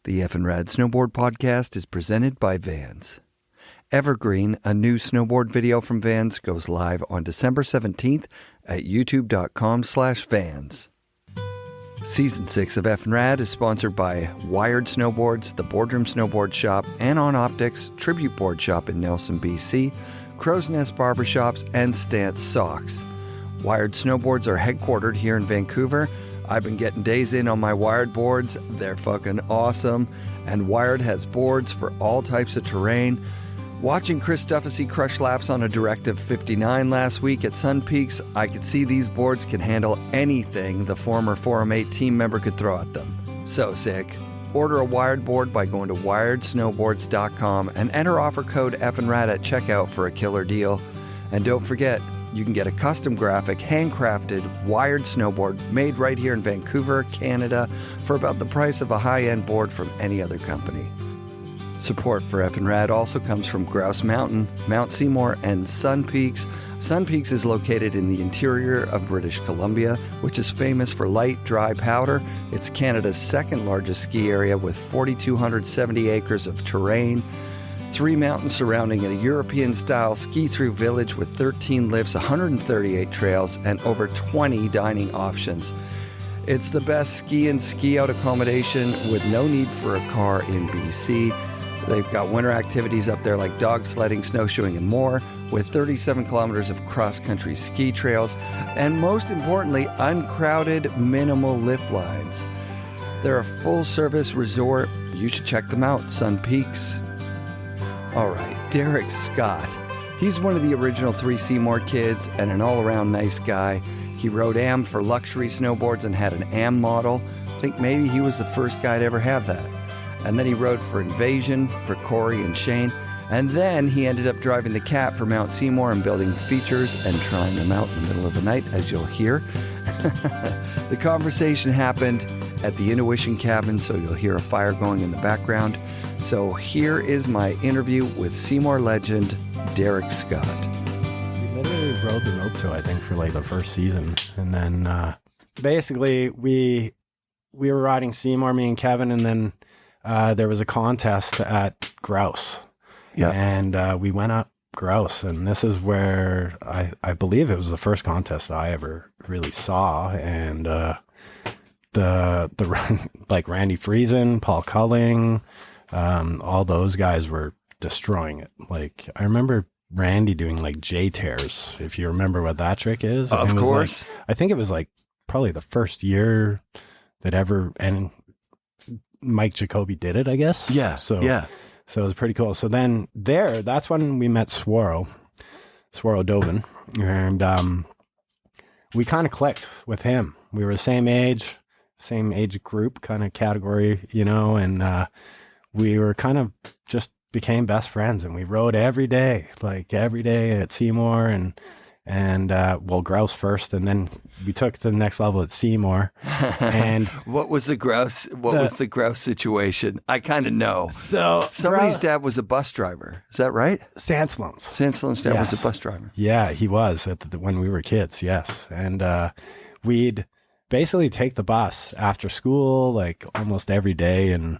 The FNRad Snowboard Podcast is presented by Vans. Evergreen, a new snowboard video from Vans, goes live on December 17th at youtube.com/Vans. Season 6 of FNRad is sponsored by Wired Snowboards, the Boardroom Snowboard Shop, Anon Optics, Tribute Board Shop in Nelson, BC, Crow's Nest Barbershops, and Stance Socks. Wired Snowboards are headquartered here in Vancouver. I've been getting days in on my Wired boards. They're fucking awesome. And Wired has boards for all types of terrain. Watching Chris Duffy crush laps on a Directive 59 last week at Sun Peaks, I could see these boards can handle anything the former Forum 8 team member could throw at them. So sick. Order a Wired board by going to wiredsnowboards.com and enter offer code FNRAD at checkout for a killer deal. And don't forget, you can get a custom graphic, handcrafted, wired snowboard made right here in Vancouver, Canada, for about the price of a high-end board from any other company. Support for FNRad also comes from Grouse Mountain, Mount Seymour, and Sun Peaks. Sun Peaks is located in the interior of British Columbia, which is famous for light, dry powder. It's Canada's second largest ski area with 4,270 acres of terrain. 3 mountains surrounding a European-style ski-through village with 13 lifts, 138 trails, and over 20 dining options. It's the best ski and ski-out accommodation with no need for a car in BC. They've got winter activities up there like dog sledding, snowshoeing, and more, with 37 kilometers of cross-country ski trails, and most importantly, uncrowded, minimal lift lines. They're a full-service resort. You should check them out, Sun Peaks. All right, Derek Scott. He's one of the original 3 Seymour Kids and an all-around nice guy. He rode AM for luxury snowboards and had an AM model. I think maybe he was the first guy to ever have that. And then he rode for Invasion, for Corey and Shane. And then he ended up driving the Cat for Mount Seymour and building features and trying them out in the middle of the night, as you'll hear. The conversation happened at the Intuition cabin, so you'll hear a fire going in the background. So here is my interview with Seymour legend, Derek Scott. We literally rode the rope tow, I think, for like the first season. And then basically we were riding Seymour, me and Kevin, and then there was a contest at Grouse. Yeah. And we went up Grouse, and this is where I believe it was the first contest I ever really saw. And the like Randy Friesen, Paul Culling, all those guys were destroying it. Like, I remember Randy doing like J tears, if you remember what that trick is. Of course. Like, I think it was like probably the first year that ever, and Mike Jacoby did it, I guess. Yeah. So it was pretty cool. So then that's when we met Swaro Dovin, and we kind of clicked with him. We were the same age group kind of category, you know, and we were kind of just became best friends, and we rode every day at Seymour, and well, Grouse first, and then we took it to the next level at Seymour. And what was the Grouse situation? I kind of know. So somebody's dad was a bus driver. Is that right? Sansalon's dad was a bus driver. Yeah, he was when we were kids. Yes, and we'd basically take the bus after school, like almost every day, and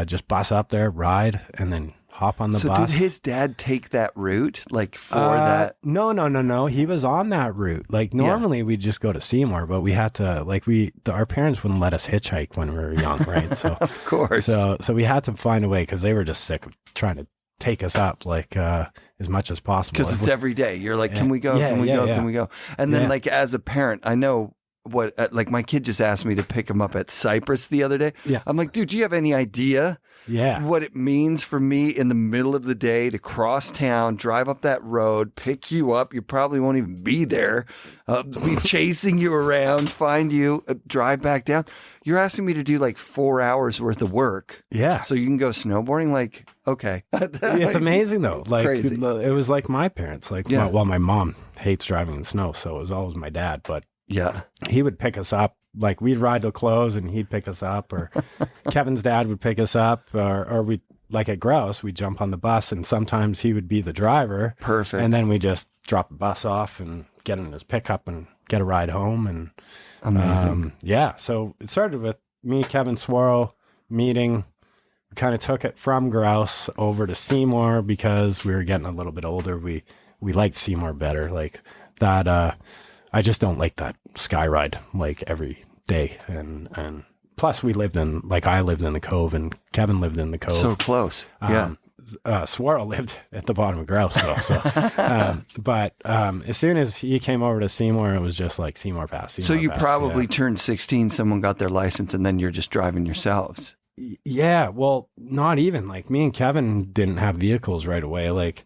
just bus up there, ride, and then hop on the bus. So did his dad take that route, like for that? No. He was on that route. Like normally we'd just go to Seymour, but we had to, like our parents wouldn't let us hitchhike when we were young, right? So of course. So we had to find a way, because they were just sick of trying to take us up like as much as possible. Because it's every day. You're like, can we go? Can we go? And then like as a parent, I know what, like my kid just asked me to pick him up at Cypress the other day. Yeah. I'm like, dude, do you have any idea what it means for me in the middle of the day to cross town, drive up that road, pick you up? You probably won't even be there. Be chasing you around, find you, drive back down. You're asking me to do like 4 hours worth of work. Yeah. So you can go snowboarding? Like, okay. It's amazing though. Like crazy. It was like my parents, like, my mom hates driving in snow, so it was always my dad, but yeah, he would pick us up. Like we'd ride to close and he'd pick us up, or Kevin's dad would pick us up, or we, like at Grouse, we'd jump on the bus, and sometimes he would be the driver. Perfect. And then we just drop the bus off and get in his pickup and get a ride home. And amazing. So it started with me, Kevin Swaro, meeting. We kind of took it from Grouse over to Seymour because we were getting a little bit older. We liked Seymour better. Like that, I just don't like that sky ride like every day. And plus we lived in, like I lived in the Cove and Kevin lived in the Cove. So close. Yeah. Swirl lived at the bottom of Grouse though. So, but as soon as he came over to Seymour, it was just like Seymour Pass. So you probably turned 16, someone got their license, and then you're just driving yourselves. Yeah, well, not even. Like me and Kevin didn't have vehicles right away. Like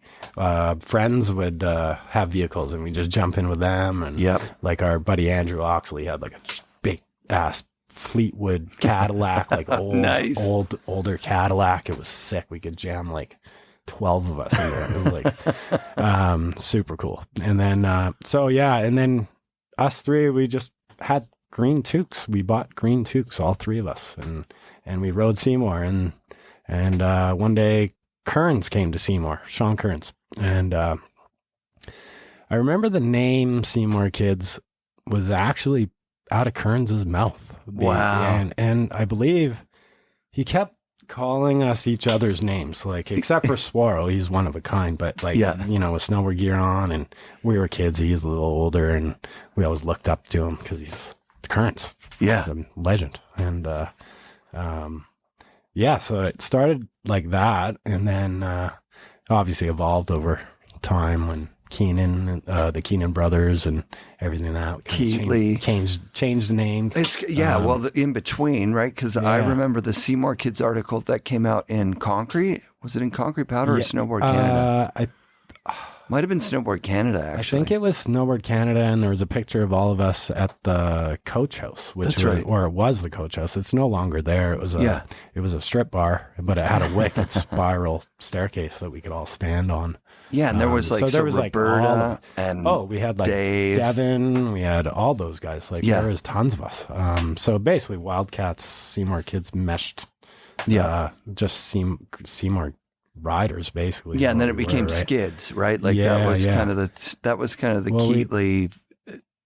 friends would have vehicles, and we just jump in with them. And like our buddy Andrew Oxley had like a big ass Fleetwood Cadillac, like older Cadillac. It was sick. We could jam like 12 of us in there. It was like super cool. And then and then us three, we just had green toques. We bought green toques, all three of us, and we rode Seymour. And one day Kearns came to Seymour, Sean Kearns, and I remember the name Seymour Kids was actually out of Kearns's mouth. Wow. And I believe he kept calling us each other's names, like, except for Swirl, he's one of a kind, but like, you know, with snowboard gear on, and we were kids, he's a little older, and we always looked up to him because he's Kearns. Yeah. He's a legend. And, so it started like that. And then, obviously evolved over time when Keenan, the Keenan brothers, and everything that changed the name. It's well, the in between, right? Because I remember the Seymour Kids article that came out in Concrete. Was it in Concrete Powder or Snowboard Canada? Might have been Snowboard Canada, actually. I think it was Snowboard Canada, and there was a picture of all of us at the Coach House, or it was the Coach House. It's no longer there. It was a strip bar, but it had a wicked spiral staircase that we could all stand on. Yeah, and there was Roberta and we had like Dave, Devin, we had all those guys. Like there was tons of us. So basically, Wildcats, Seymour Kids meshed. Just Seymour riders basically. Yeah, and then it became Skids, right? Like that was kind of the Keatley.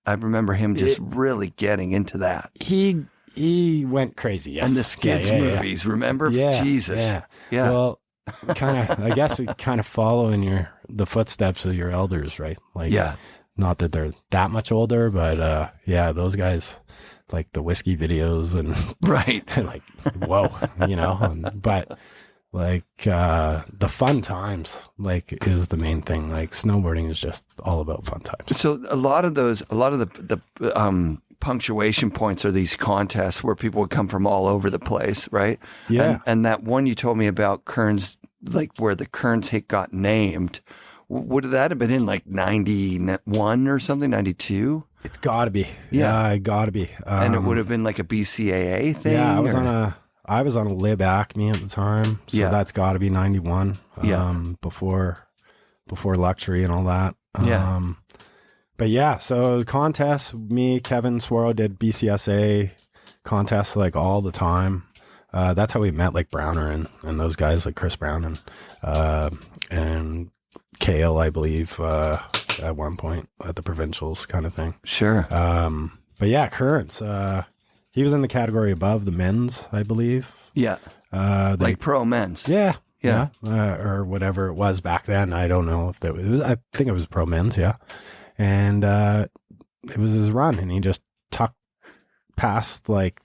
I remember him just really getting into that. He went crazy. Yes, and the Skids movies. Remember? Yeah, Jesus. Yeah. Well, I guess we kind of follow in the footsteps of your elders, right? Like, not that they're that much older, but those guys, like the whiskey videos and right, like whoa, you know. But like the fun times, like, is the main thing. Like snowboarding is just all about fun times. So a lot of the punctuation points are these contests where people would come from all over the place, right? Yeah. And that one you told me about, Kearns, like where the Kearns hit got named, would that have been in like 91 or something, 92? It's got to be. Yeah, it got to be. And it would have been like a BCAA thing? Yeah, I was on a Lib Acme at the time, so that's got to be 91. Before Luxury and all that. But so contests, me, Kevin, Swirl did BCSA contests like all the time. That's how we met, like Browner and those guys, like Chris Brown and Kale, I believe, at one point at the provincials kind of thing. Sure. But yeah, Kearns, he was in the category above the men's, I believe. Yeah. Like pro men's. Yeah. Or whatever it was back then. I don't know if that was, I think it was pro men's. Yeah. And it was his run, and he just tucked past like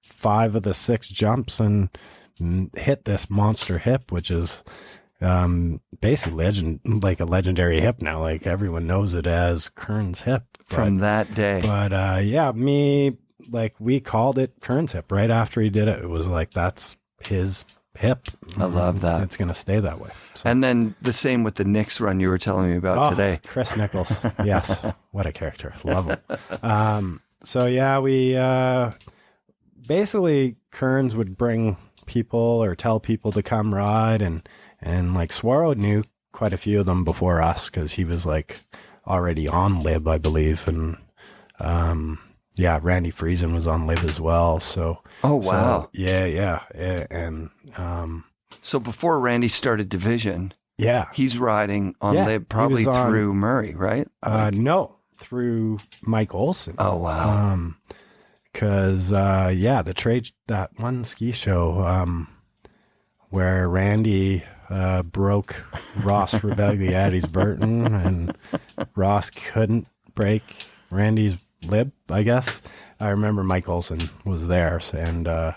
5 of the 6 jumps and hit this monster hip, which is basically like a legendary hip now. Like everyone knows it as Kearns hip from that day. But we called it Kearns hip right after he did it. It was like, that's his hip. I love that. It's going to stay that way. So. And then the same with the Knicks run you were telling me about today. Chris Nichols. Yes. What a character. Love him. We basically, Kearns would bring people or tell people to come ride, and like Swirl knew quite a few of them before us because he was like already on Lib, I believe. And Randy Friesen was on Lib as well. So wow. And so before Randy started Division, he's riding on Lib probably through Murray, right? No, through Mike Olson. Oh wow. because that one ski show where Randy broke Ross Rebegliati's Burton, and Ross couldn't break Randy's lip, I guess. I remember Mike Olson was there, and I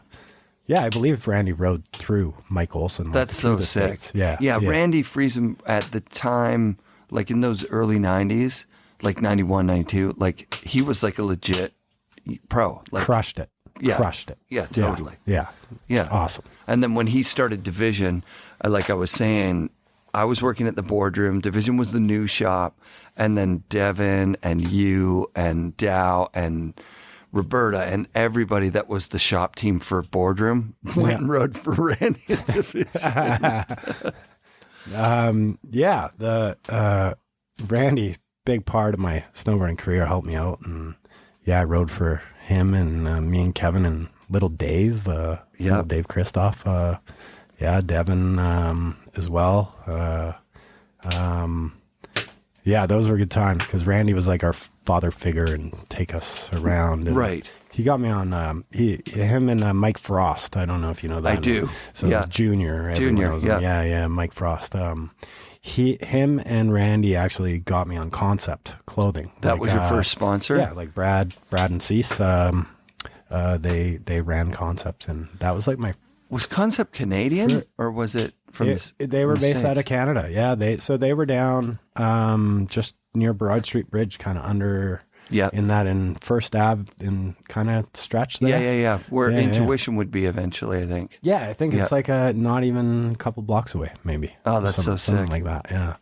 believe Randy rode through Mike Olson. That's so sick. States. Yeah. Randy Friesen at the time, like in those early 90s, like 91, 92, like he was like a legit pro. Like, crushed it. Yeah, totally. Yeah. Awesome. And then when he started Division, like I was saying, I was working at the boardroom. Division was the new shop. And then Devin and you and Dow and Roberta and everybody that was the shop team for boardroom went and rode for Randy at Division. Randy, big part of my snowboarding career, helped me out. And I rode for him and me and Kevin and little Dave, little Dave Christoph. Devin as well. Those were good times because Randy was like our father figure and take us around. And right. He got me on him and Mike Frost. I don't know if you know that. I do. So Junior. Knows him. Yeah. Mike Frost. Him and Randy actually got me on Concept Clothing. That was your first sponsor? Yeah, like Brad and Cease. They ran Concept, and that was like my. Was Concept Canadian or was it from? They were based out of Canada. Yeah, they were down just near Broad Street Bridge, kind of under. Yeah. In First Ave and kind of stretch there. Yeah. Where Intuition would be eventually, I think. Yeah, I think it's like not even a couple blocks away, maybe. Oh, that's so sick. Something like that, yeah.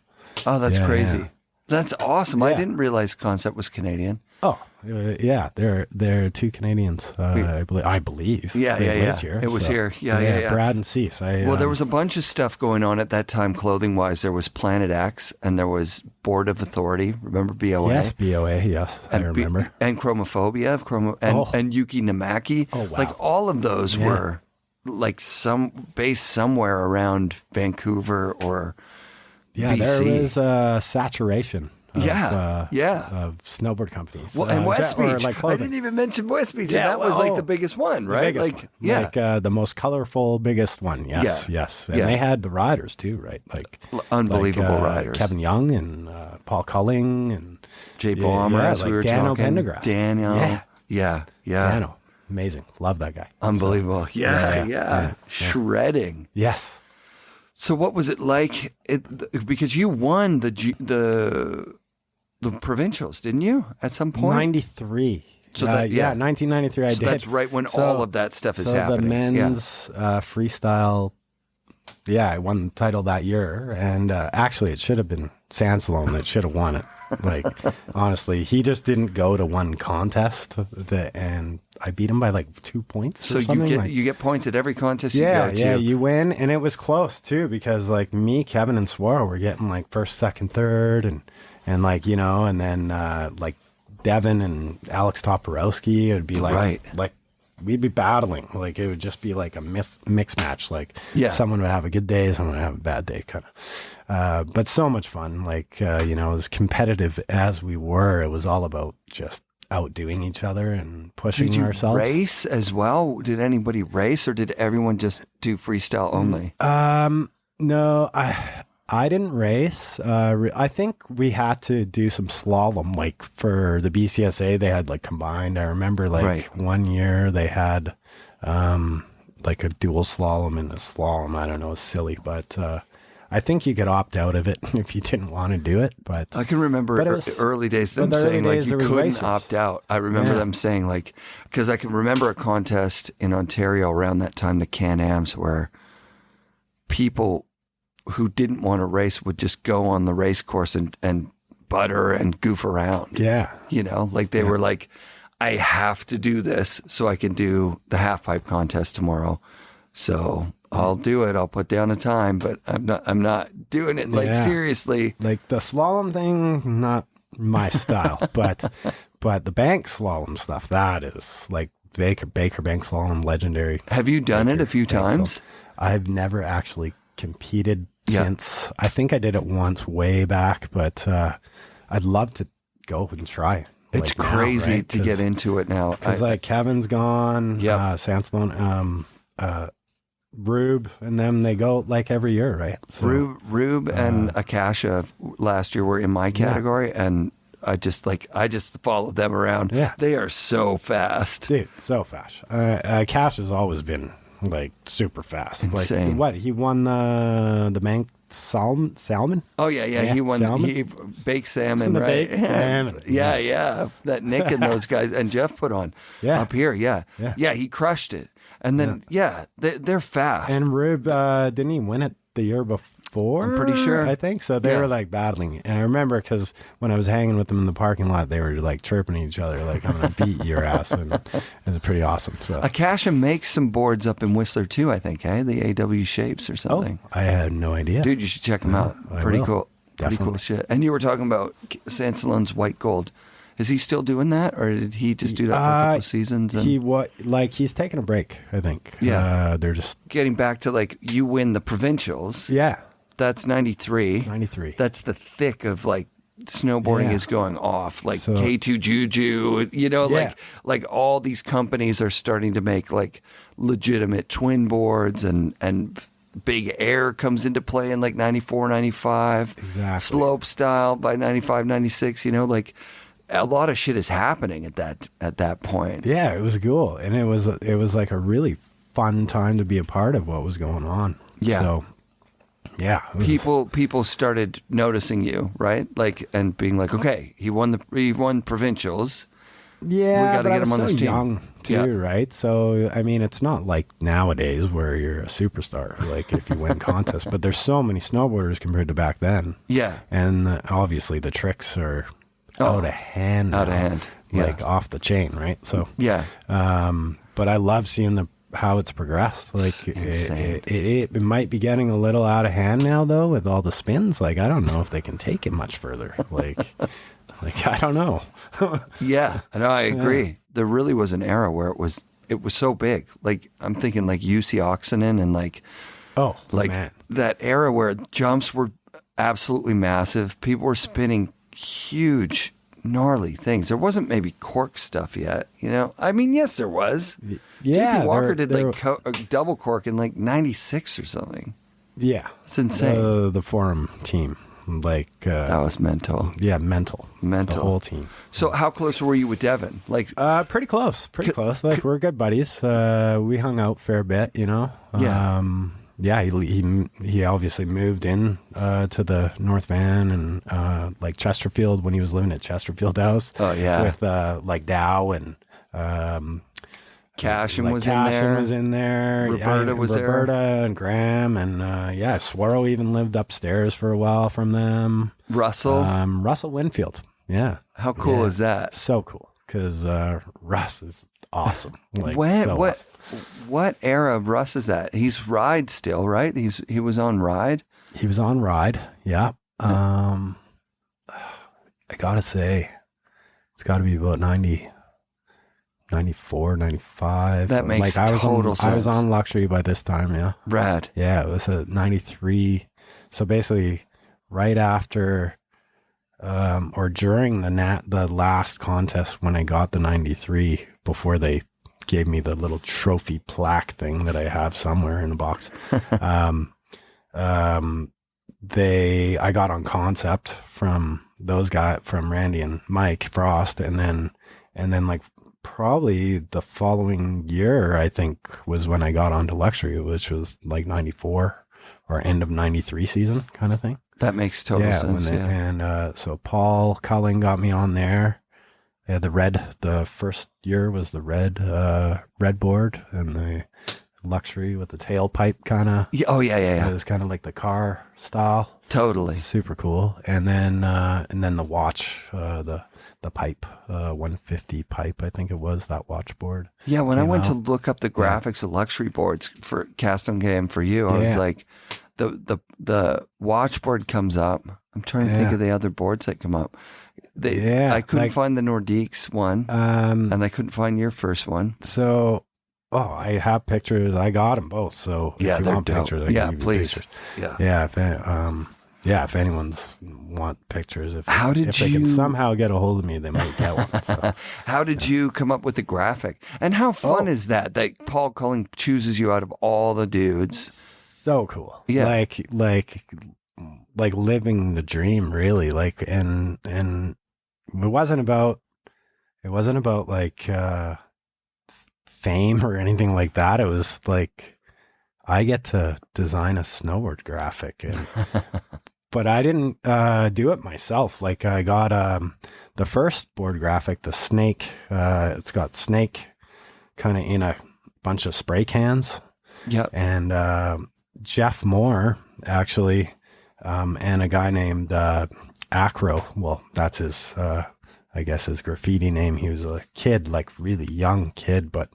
Oh, that's crazy. Yeah. That's awesome. Yeah. I didn't realize Concept was Canadian. Oh, yeah. They're two Canadians, I believe. Yeah. Here, it was here. Yeah. Brad and Cease. There was a bunch of stuff going on at that time, clothing-wise. There was Planet X, and there was Board of Authority. Remember BOA? Yes, BOA. Yes, I remember. And Chromophobia, and Yuki Namaki. Oh, wow. Like all of those were like based somewhere around Vancouver or. Yeah, BC. there was a saturation of snowboard companies. Well, and West Beach. Like I didn't even mention West Beach, and that was like the biggest one, right? The biggest one. The most colorful, biggest one. Yes. And they had the riders too, right? Like unbelievable riders. Kevin Young and Paul Culling and Jay Bomber, as we were Dano talking. Pendergrass. Daniel. Yeah. Dano. Amazing. Love that guy. Unbelievable. So, shredding. Yes. So what was it like? Because you won the provincials, didn't you? At some point, 93. So 1993. I did. That's right when all of that stuff is happening. The men's freestyle. Yeah, I won the title that year, and actually, it should have been Sansalome that should have won it. Like, honestly, he just didn't go to one contest, and I beat him by like 2 points. So or something. you get points at every contest you go to. Yeah, you win, and it was close too because like me, Kevin, and Swaro were getting like first, second, third, and like and then like Devin and Alex Toporowski, it would be like we'd be battling. Like it would just be like a mix match. Like someone would have a good day, someone would have a bad day, kind of. But so much fun. Like as competitive as we were, it was all about just outdoing each other and pushing ourselves. Did you race as well? Did anybody race, or did everyone just do freestyle only? No, I didn't race. I think we had to do some slalom, like for the BCSA. They had like combined. I remember one year they had like a dual slalom and a slalom. I don't know, it's silly, but I think you could opt out of it if you didn't want to do it. But I can remember early days them saying like you couldn't opt out. I remember them saying like, because I can remember a contest in Ontario around that time, the Can-Ams, where people who didn't want to race would just go on the race course and butter and goof around. Yeah. Like they were like, I have to do this so I can do the half pipe contest tomorrow. So I'll do it. I'll put down a time, but I'm not doing it seriously. Like the slalom thing, not my style, but the bank slalom stuff, that is like Baker bank slalom, legendary. Have you done it a few times? I've never actually competed since. I think I did it once way back, but I'd love to go and try. It's like, crazy now, right? to get into it now. Because like Kevin's gone, Sansalone, Rube and them, they go like every year, right? So, Rube and Akasha last year were in my category, and I just followed them around. Yeah. They are so fast. Dude, so fast. Akasha's always been like super fast. Insane. Like what? He won the Manx salmon? Oh yeah. He won baked salmon, the right? baked salmon. Yeah. That Nick and those guys and Jeff put on up here. Yeah. He crushed it. And then they're fast. And Rube didn't he win it the year before? I'm pretty sure. I think so. They were like battling, and I remember because when I was hanging with them in the parking lot, they were like chirping each other, like I'm gonna beat your ass, and it was pretty awesome. So Akasha makes some boards up in Whistler too, I think. Hey, the AW shapes or something. I had no idea, dude. You should check them out. Pretty cool. Pretty cool shit. And you were talking about Sansalone's white gold. Is he still doing that, or did he just do that for a couple of seasons? And He's taking a break, I think. Yeah, they're just getting back to like you win the provincials. Yeah, that's 93. 93. That's the thick of like snowboarding is going off, like So, K2 Juju. You know, like all these companies are starting to make like legitimate twin boards, and Big Air comes into play in like 94, 95. Exactly. Slope style by 95, 96. You know, like. A lot of shit is happening at that point. Yeah, it was cool, and it was like a really fun time to be a part of what was going on. Yeah. So, yeah, people started noticing you, right? Like, and being like, okay, he won provincials. Yeah, we got to get him on this team. Young too, right? So I mean, it's not like nowadays where you're a superstar, like if you win contests. But there's so many snowboarders compared to back then. Yeah, and obviously the tricks are. Out of hand, like off the chain, right? So but I love seeing how it's progressed. Like it might be getting a little out of hand now, though, with all the spins. Like I don't know if they can take it much further. Like I don't know. Yeah, no, I agree. There really was an era where it was so big. Like I'm thinking like UC Oxenden and like man. That era where jumps were absolutely massive. People were spinning huge, gnarly things. There wasn't maybe cork stuff yet, you know? I mean, yes, there was. Yeah. JP Walker did like a double cork in like 96 or something. Yeah. It's insane. The forum team. Like that was mental. Yeah, mental. The whole team. So how close were you with Devin? Like pretty close. Like we're good buddies. We hung out a fair bit, you know? Yeah. Yeah, he obviously moved in to the North Van and like Chesterfield when he was living at Chesterfield House. Oh yeah, with like Dow and Cashin was in there. Roberta was there. there. Roberta and Graham and Swaro even lived upstairs for a while from them. Russell Winfield. Yeah. How cool is that? So cool because Russ is awesome. Like, what era of Russ is that? He's Ride still, right? He was on Ride. He was on Ride. Yeah. I gotta say, it's got to be about 90, 94, 95. That makes total sense. I was on Luxury by this time. Yeah. Rad. Yeah, it was a 93. So basically, right after. Or during the last contest when I got the 93 before they gave me the little trophy plaque thing that I have somewhere in a box. I got on concept from those guys, from Randy and Mike Frost. And then like probably the following year, I think was when I got onto Luxury, which was like 94 or end of 93 season kind of thing. That makes total sense. And so Paul Culling got me on there. Yeah, the first year was the red board and the Luxury with the tailpipe kind of. Yeah. It was kind of like the car style. Totally. Super cool. And then the watch, the pipe, 150 pipe, I think it was, that watch board. Yeah, when I went to look up the graphics of Luxury boards for Custom Game for you, I was like, the watch board comes up. I'm trying to think of the other boards that come up. I couldn't find the Nordiques one, and I couldn't find your first one. So, I have pictures. I got them both. So yeah, if you want dope. pictures, I can give you please. pictures. Yeah. Yeah, if anyone's want pictures, if How did they can somehow get a hold of me, they might get one. So. How did you come up with the graphic? And how fun is that Paul Culling chooses you out of all the dudes? So cool. Yeah. Like living the dream, really. Like, and it wasn't about like fame or anything like that. It was like, I get to design a snowboard graphic, but I didn't do it myself. Like, I got the first board graphic, the snake. It's got snake kind of in a bunch of spray cans. Yep. And Jeff Moore, actually, and a guy named Acro. Well, that's his, I guess, his graffiti name. He was a kid, like really young kid, but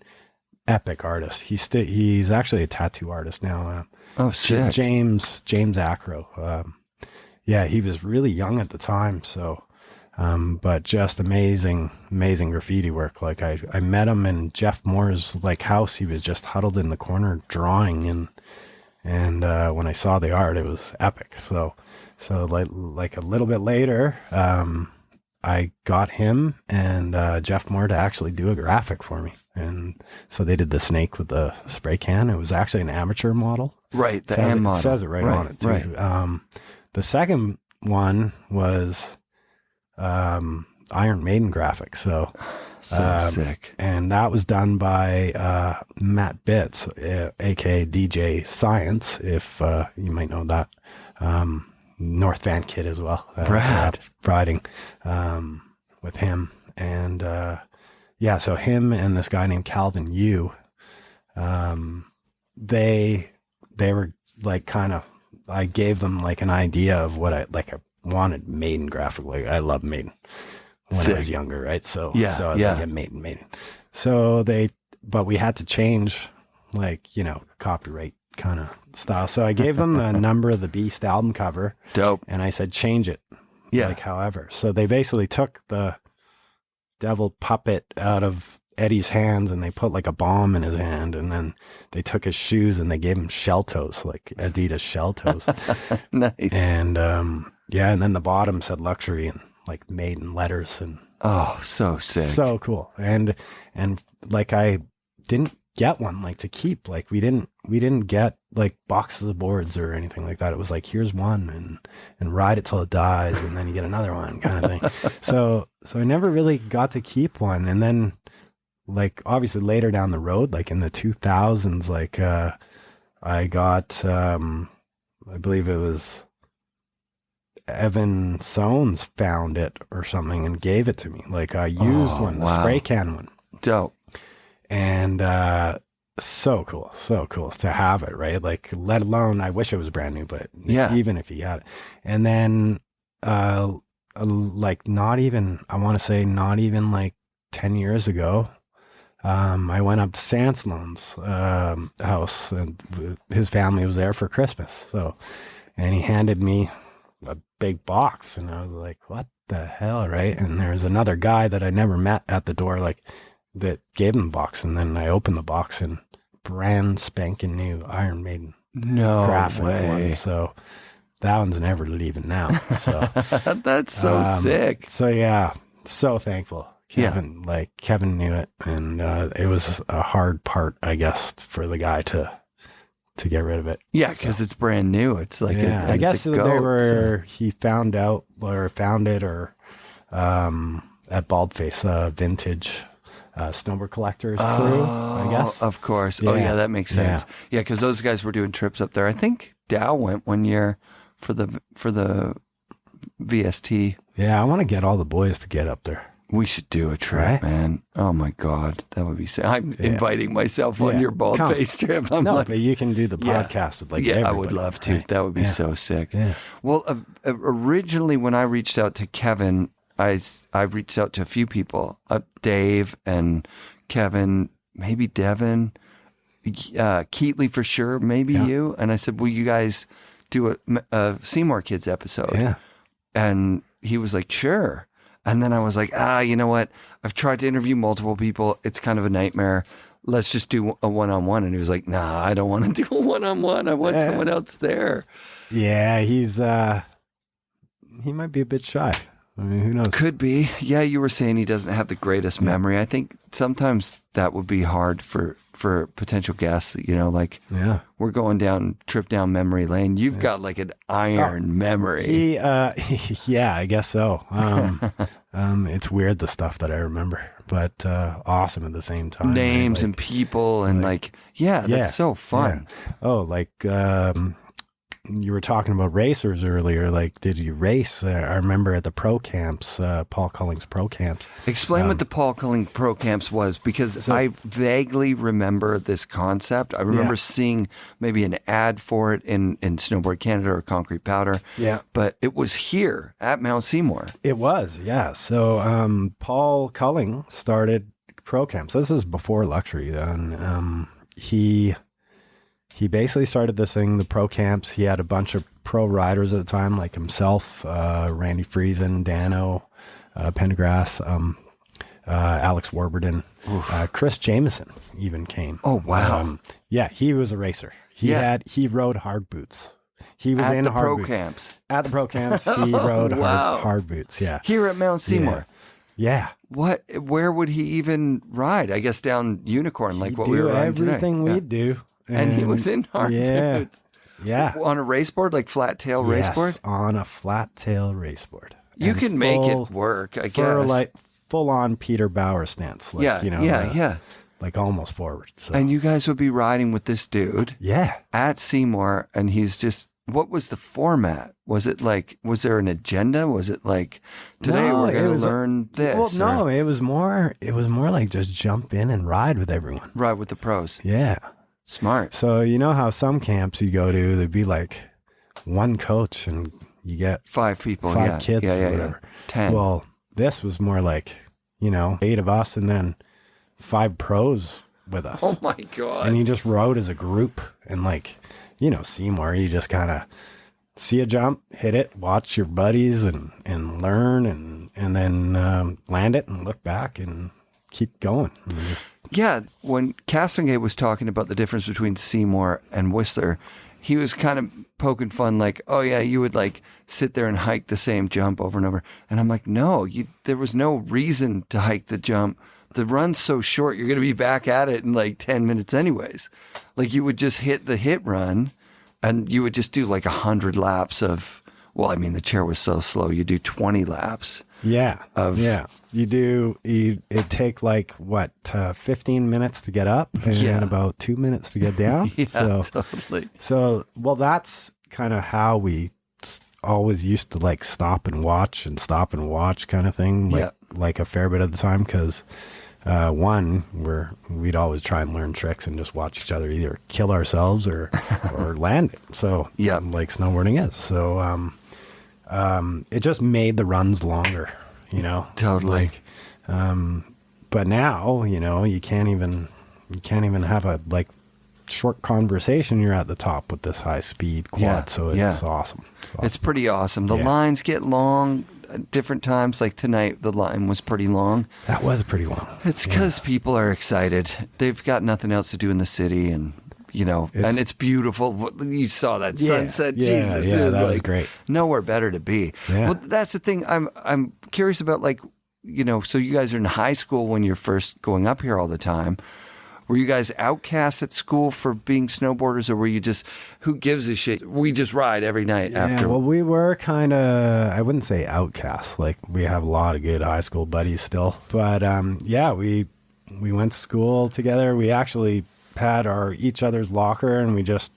epic artist. He's actually a tattoo artist now. Sick. James Acro. Yeah, he was really young at the time. So, but just amazing graffiti work. Like, I met him in Jeff Moore's like house. He was just huddled in the corner drawing, and when I saw the art, it was epic. So like a little bit later, I got him and Jeff Moore to actually do a graphic for me. And so they did the snake with the spray can. It was actually an amateur model. Right, the AM model. It says it right on it, too. Right. The second one was Iron Maiden graphic. So sick. And that was done by Matt Bitts, aka DJ Science, if you might know that. North Van kid as well. Riding with him. And so him and this guy named Calvin Yu, they were like kind of, I gave them like an idea of what I wanted Maiden graphic. Like, I love Maiden when I was younger, right? So I was like, yeah, Maiden. So but we had to change, like, copyright kind of style. So I gave them the Number of the Beast album cover. Dope. And I said, change it. Yeah. Like, however. So they basically took the devil puppet out of Eddie's hands and they put like a bomb in his hand, and then they took his shoes and they gave him shell toes, like Adidas shell toes. Nice. And and then the bottom said luxury and like Maiden letters, and so sick. So cool. And like, I didn't get one like to keep. Like, we didn't get like boxes of boards or anything like that. It was like, here's one and ride it till it dies, and then you get another one, kind of thing. So I never really got to keep one. And then, like, obviously later down the road, like in the 2000s, like I got I believe it was Evan Soanes found it or something and gave it to me. Like, I used one, the spray can one. Dope. And so cool to have it, right? Like, let alone, I wish it was brand new, but even if he had it. And then like, not even like 10 years ago, I went up to Sanslone's house, and his family was there for Christmas. So, and he handed me a big box, and I was like, what the hell, right? And there was another guy that I never met at the door, like, that gave him the box, and then I opened the box, and brand spanking new Iron Maiden graphic one. So that one's never leaving now. So that's so sick. So yeah, so thankful. Kevin knew it, and it was a hard part, I guess, for the guy to get rid of it. Yeah, because it's brand new. It's like I guess he found it at Baldface Vintage Snowboard Collectors crew, I guess. Of course. Yeah. Oh yeah, that makes sense. Yeah, because those guys were doing trips up there. I think Dow went one year for the VST. Yeah, I want to get all the boys to get up there. We should do a trip, man. Oh my God, that would be sick. I'm inviting myself on your Baldface trip. But you can do the podcast with everybody. I would love to. Right? That would be so sick. Yeah. Well, originally when I reached out to Kevin, I reached out to a few people, Dave and Kevin, maybe Devin, Keatley for sure, maybe you. And I said, will you guys do a Seymour Kids episode? Yeah. And he was like, sure. And then I was like, you know what? I've tried to interview multiple people. It's kind of a nightmare. Let's just do a one-on-one. And he was like, nah, I don't want to do a one-on-one. I want someone else there. Yeah, he's he might be a bit shy. I mean, who knows? Could be. Yeah, you were saying he doesn't have the greatest memory. I think sometimes that would be hard for potential guests, like we're going trip down memory lane. You've got like an iron memory. Yeah, I guess so. It's weird, the stuff that I remember, but awesome at the same time. Names and people and that's so fun. Yeah. Oh, like you were talking about racers earlier. Like, did you race? I remember at the pro camps, Paul Culling's pro camps. Explain what the Paul Culling pro camps was, because I vaguely remember this concept. I remember seeing maybe an ad for it in Snowboard Canada or Concrete Powder. Yeah. But it was here at Mount Seymour. It was, yeah. So Paul Culling started pro camps. This is before Luxury. And he basically started this thing, the pro camps. He had a bunch of pro riders at the time, like himself, Randy Friesen, Dano, Pendergrass, Alex Warburton, Chris Jameson even came. Oh, wow. He was a racer. He rode hard boots. He was in hard boots. At the pro camps, he rode hard boots. Yeah. Here at Mount Seymour. Yeah. Where would he even ride? I guess down Unicorn, like what we were riding today. Everything we do. And he was in hard boots. Yeah. On a race board, like flat tail race board? On a flat tail race board. You can make it work, I guess. For like full on Peter Bauer stance. Like, like almost forward. So. And you guys would be riding with this dude. Yeah. At Seymour, and he's just, what was the format? Was it like, was there an agenda? Was it like, today we're going to learn this? Well, no, it was more like just jump in and ride with everyone. Ride with the pros. Yeah. Smart. So you know how some camps you go to, there'd be like one coach and you get 5 people, 5 kids or whatever. 10. Well, this was more like, 8 of us and then 5 pros with us. Oh my God. And you just rode as a group, and like, Seymour, you just kind of see a jump, hit it, watch your buddies and learn and then land it and look back and keep going. Yeah, when Castlegate was talking about the difference between Seymour and Whistler, he was kind of poking fun, like, oh yeah, you would like sit there and hike the same jump over and over. And I'm like, no, there was no reason to hike the jump. The run's so short, you're going to be back at it in like 10 minutes anyways. Like you would just hit the hit run and you would just do like 100 laps of, well, I mean, the chair was so slow, you do 20 laps. Yeah. You do, it take like 15 minutes to get up and about 2 minutes to get down. Totally. So, well, that's kind of how we always used to like stop and watch kind of thing. Like a fair bit of the time. Cause, we'd always try and learn tricks and just watch each other either kill ourselves or land it. So like snowboarding is. So, it just made the runs longer, Totally. Like, but now, you can't even have a like short conversation. You're at the top with this high speed quad. So it's awesome. It's pretty awesome. The lines get long at different times. Like tonight, the line was pretty long. That was pretty long. It's because people are excited. They've got nothing else to do in the city, and and it's beautiful. You saw that sunset. Jesus, that was great. Nowhere better to be. Yeah. Well, that's the thing. I'm curious about, like, so you guys are in high school when you're first going up here all the time. Were you guys outcasts at school for being snowboarders, or were you just, who gives a shit? We just ride every night after. Well, we were kind of, I wouldn't say outcasts. Like, we have a lot of good high school buddies still. But we went to school together. We actually had each other's locker, and we just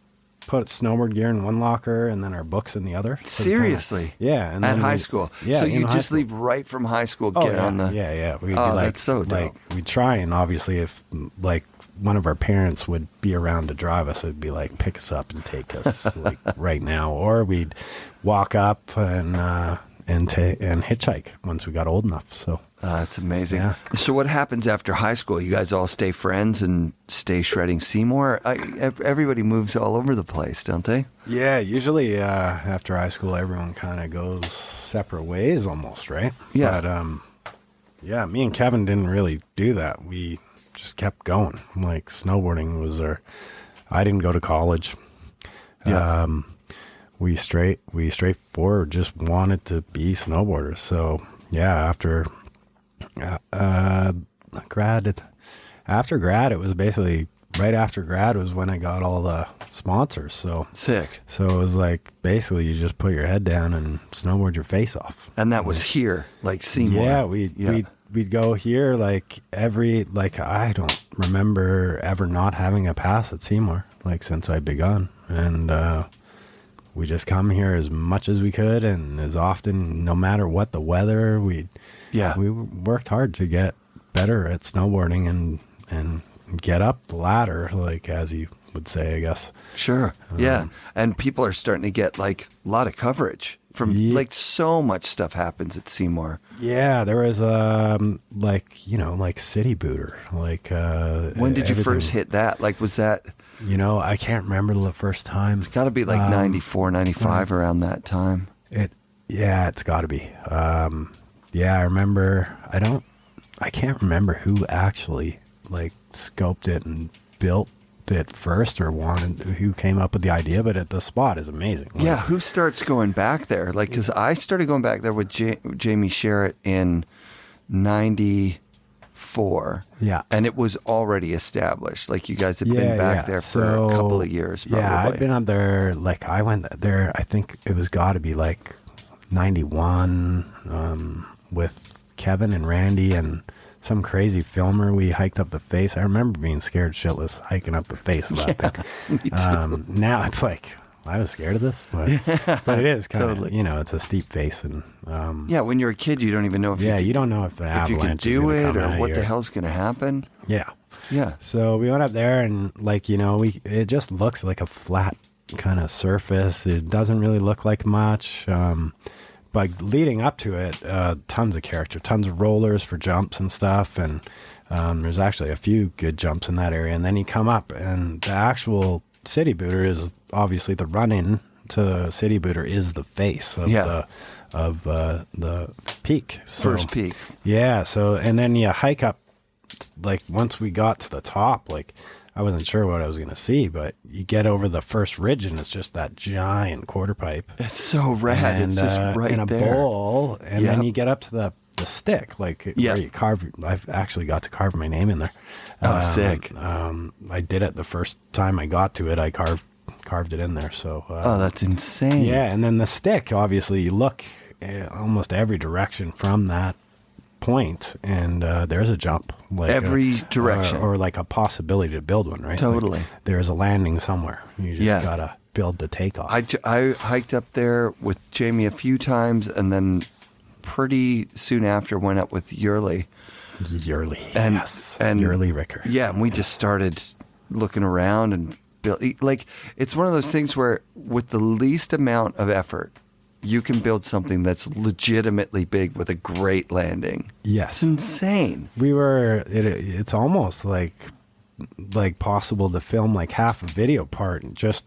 put snowboard gear in one locker and then our books in the other. So seriously? And at high school? Yeah. So you just leave right from high school, get on the... Yeah. We'd be like, that's so dope. Like, we'd try, and obviously if like one of our parents would be around to drive us, it'd be like, pick us up and take us like right now. Or we'd walk up and hitchhike once we got old enough. So that's amazing. Yeah. So what happens after high school? You guys all stay friends and stay shredding Seymour? Everybody moves all over the place, don't they? Yeah, usually after high school, everyone kind of goes separate ways almost, right? Yeah. But me and Kevin didn't really do that. We just kept going. Like, snowboarding was I didn't go to college. Yeah. we straightforward just wanted to be snowboarders. So yeah, after grad, it was basically right after grad was when I got all the sponsors. So sick. So it was like basically you just put your head down and snowboard your face off. And that was here, like Seymour. Yeah, we'd go here like I don't remember ever not having a pass at Seymour like since I begun, and we just come here as much as we could and as often, no matter what the weather. We worked hard to get better at snowboarding and get up the ladder, like as you would say, I guess. Sure. Yeah. And people are starting to get like a lot of coverage from like so much stuff happens at Seymour. Yeah. There was like City Booter. Like when did you first hit that? Like was that I can't remember the first time. It's gotta be like 94, 95 around that time. It's gotta be. I remember I can't remember who actually like scoped it and built it first or who came up with the idea, but the spot is amazing. Like, yeah, who starts going back there? Like, because I started going back there with Jamie Sherritt in 94. Yeah. And it was already established. Like, you guys had been back there for a couple of years, probably. Yeah, I've been up there, like, I went there, I think it was got to be like 91 with Kevin and Randy and some crazy filmer. We hiked up the face. I remember being scared shitless hiking up the face of that thing. Me too. Now it's like, I was scared of this, but it is kind of, it's a steep face. And when you're a kid, you don't even know if you don't know if an avalanche you can do is it or what here. the hell's going to happen. Yeah. Yeah. So we went up there and like, it just looks like a flat kind of surface. It doesn't really look like much. But leading up to it, tons of character, tons of rollers for jumps and stuff. And there's actually a few good jumps in that area. And then you come up and the actual City Booter is obviously the run-in to City Booter is the face of the peak. So, first peak. Yeah. So, and then you hike up, like once we got to the top, like I wasn't sure what I was going to see, but you get over the first ridge and it's just that giant quarter pipe. It's so rad. And, it's just right in a there. bowl. And then you get up to the stick, like where you carve. I've actually got to carve my name in there. Oh, sick. I did it the first time I got to it. I carved it in there. So, that's insane. Yeah. And then the stick, obviously you look almost every direction from that point and there's a jump, like every direction, or like a possibility to build one, right? Totally. Like there's a landing somewhere. You just gotta build the takeoff. I hiked up there with Jamie a few times, and then pretty soon after went up with Yurley, and Yurley Ricker. Yeah, and we just started looking around and like it's one of those things where with the least amount of effort you can build something that's legitimately big with a great landing. Yes. It's insane. It's almost like possible to film like half a video part just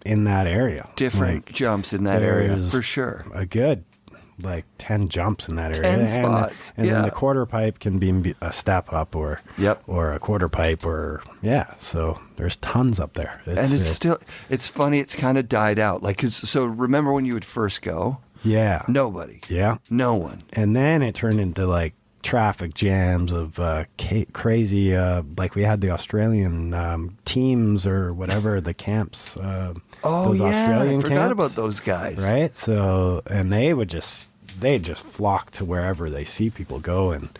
in that area. Different jumps in that area, for sure. A good like 10 jumps in that area. 10 spots. And then the quarter pipe can be a step up or a quarter pipe so there's tons up there. It's funny, it's kind of died out. Like, so remember when you would first go? Yeah. Nobody. Yeah. No one. And then it turned into like traffic jams of crazy, like we had the Australian teams or whatever, the camps. Australian I forgot camps, about those guys. Right? So, and they just flock to wherever they see people go. And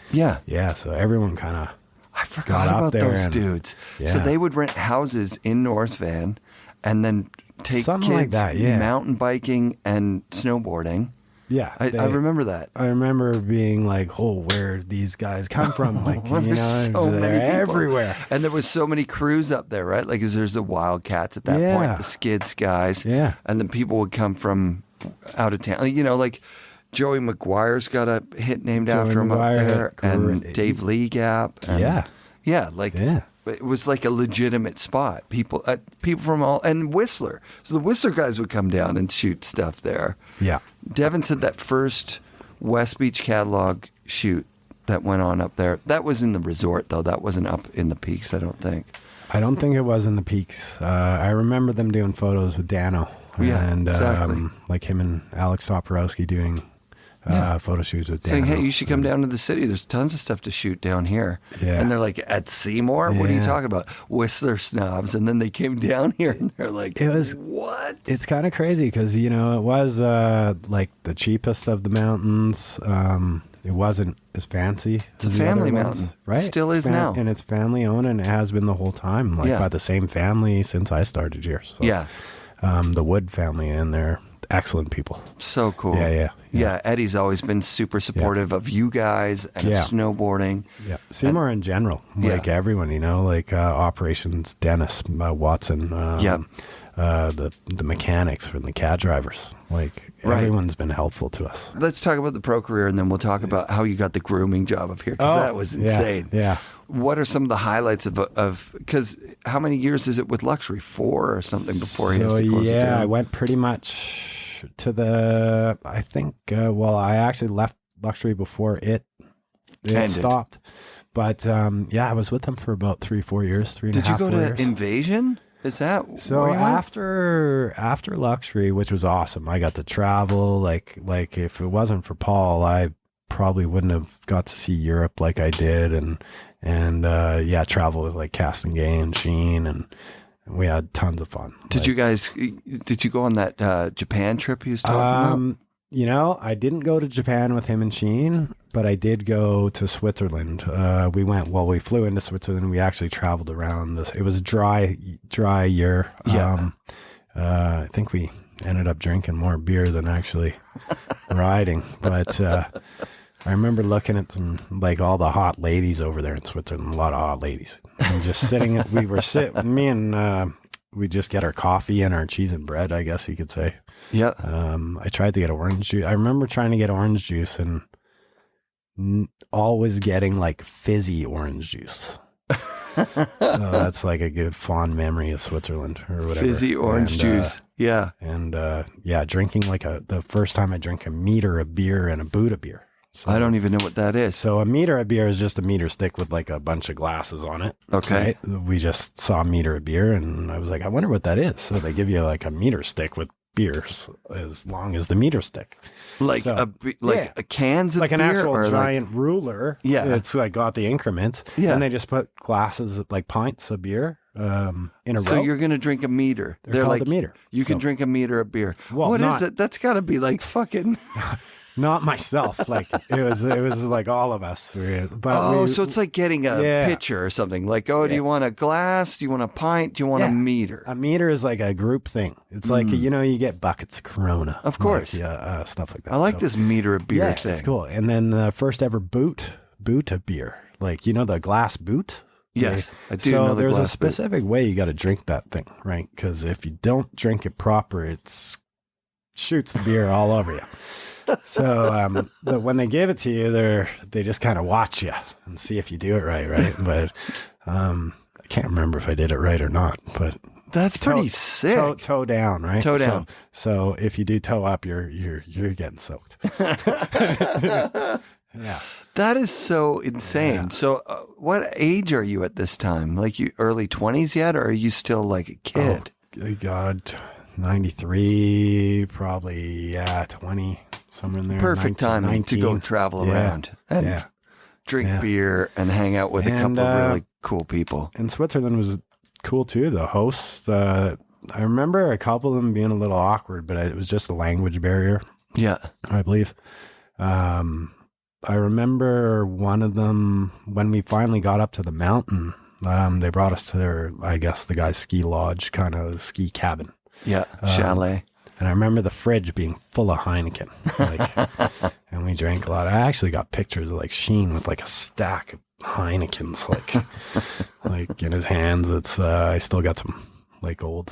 so everyone kind of I forgot about those dudes. Yeah. So they would rent houses in North Van and then take something kids like that, mountain biking and snowboarding. Yeah. I remember that. I remember being like, where these guys come from? Like, there's so many people everywhere. And there was so many crews up there, right? Like, 'cause there's the Wildcats at that point, the Skids guys. Yeah. And then people would come from out of town. Like Joey McGuire's got a hit named after him up there. And Dave Lee Gap. And it was like a legitimate spot. People from all, and Whistler. So the Whistler guys would come down and shoot stuff there. Yeah. Devin said that first West Beach catalog shoot that went on up there, that was in the resort though. That wasn't up in the peaks, I don't think. I don't think it was in the peaks. I remember them doing photos with Dano. Yeah, and exactly. like him and Alex Soporowski doing photo shoots with Dan. Saying, hey, you should come down to the city. There's tons of stuff to shoot down here. Yeah. And they're like, at Seymour? What are you talking about? Whistler snobs. And then they came down here and they're like, what? It's kind of crazy because, it was like the cheapest of the mountains. It wasn't as fancy. It's a family mountain. Right? Still is now. And it's family owned, and it has been the whole time, by the same family since I started here. So, yeah. The Wood family, and they're excellent people. So cool. Yeah. Eddie's always been super supportive of you guys and of snowboarding. Yeah. Seymour in general, like everyone, operations, Dennis, Watson, the mechanics and the cab drivers. Everyone's been helpful to us. Let's talk about the pro career, and then we'll talk about how you got the grooming job up here, because that was insane. Yeah. What are some of the highlights of because how many years is it with Luxury? 4 or something before he has to close it down? I went pretty much to I think, I actually left Luxury before it stopped. But I was with them for about 3-4 years, 3.5 years. Did you go to Invasion? Is that so? After Luxury, which was awesome, I got to travel. Like if it wasn't for Paul, I probably wouldn't have got to see Europe like I did, and travel with like Castingay and Sheen, and we had tons of fun. Did you go on that Japan trip he was talking about? I didn't go to Japan with him and Sheen, but I did go to Switzerland. We flew into Switzerland. We actually traveled around this. It was a dry year. Yeah. I think we ended up drinking more beer than actually riding. But I remember looking at all the hot ladies over there in Switzerland, a lot of hot ladies. And just sitting, me and we just get our coffee and our cheese and bread, I guess you could say. Yeah. I tried to get orange juice. I remember trying to get orange juice and always getting like fizzy orange juice. So that's like a good fond memory of Switzerland or whatever. Fizzy orange juice. Yeah. And drinking the first time I drank a meter of beer and a boot of beer. So, I don't even know what that is. So a meter of beer is just a meter stick with like a bunch of glasses on it. Okay. Right? We just saw a meter of beer and I was like, I wonder what that is. So they give you like a meter stick with beers as long as the meter stick. Like a cans of like beer? An actual giant ruler. Yeah. It's like got the increments. Yeah. And they just put glasses, like pints of beer in a row. So you're going to drink a meter. They're called a meter. You can drink a meter of beer. Well, what is it? That's got to be like fucking... Not myself. Like it was like all of us. But so it's like getting a pitcher or something. Like, do you want a glass? Do you want a pint? Do you want a meter? A meter is like a group thing. It's like, you get buckets of Corona. Of course. Stuff like that. I like this meter of beer thing. It's cool. And then the first ever boot of beer. Like, the glass boot? Yes, I do know the glass boot. So there's a specific way you got to drink that thing, right? Because if you don't drink it proper, it shoots the beer all over you. So when they give it to you, they just kind of watch you and see if you do it right? But I can't remember if I did it right or not. But that's pretty sick. Toe down, right? Toe down. So if you do toe up, you're getting soaked. Yeah. That is so insane. Yeah. So what age are you at this time? Like you early 20s yet, or are you still like a kid? Oh, God, 93, probably 20. Somewhere in there. Perfect time to go travel around and drink beer and hang out with a couple of really cool people. And Switzerland was cool too. The hosts, I remember a couple of them being a little awkward, but it was just a language barrier. Yeah. I believe. I remember one of them, when we finally got up to the mountain, they brought us to the guy's ski lodge, kind of ski cabin. Yeah, chalet. And I remember the fridge being full of Heineken, and we drank a lot. I actually got pictures of like Sheen with like a stack of Heinekens, like in his hands. It's I still got some like old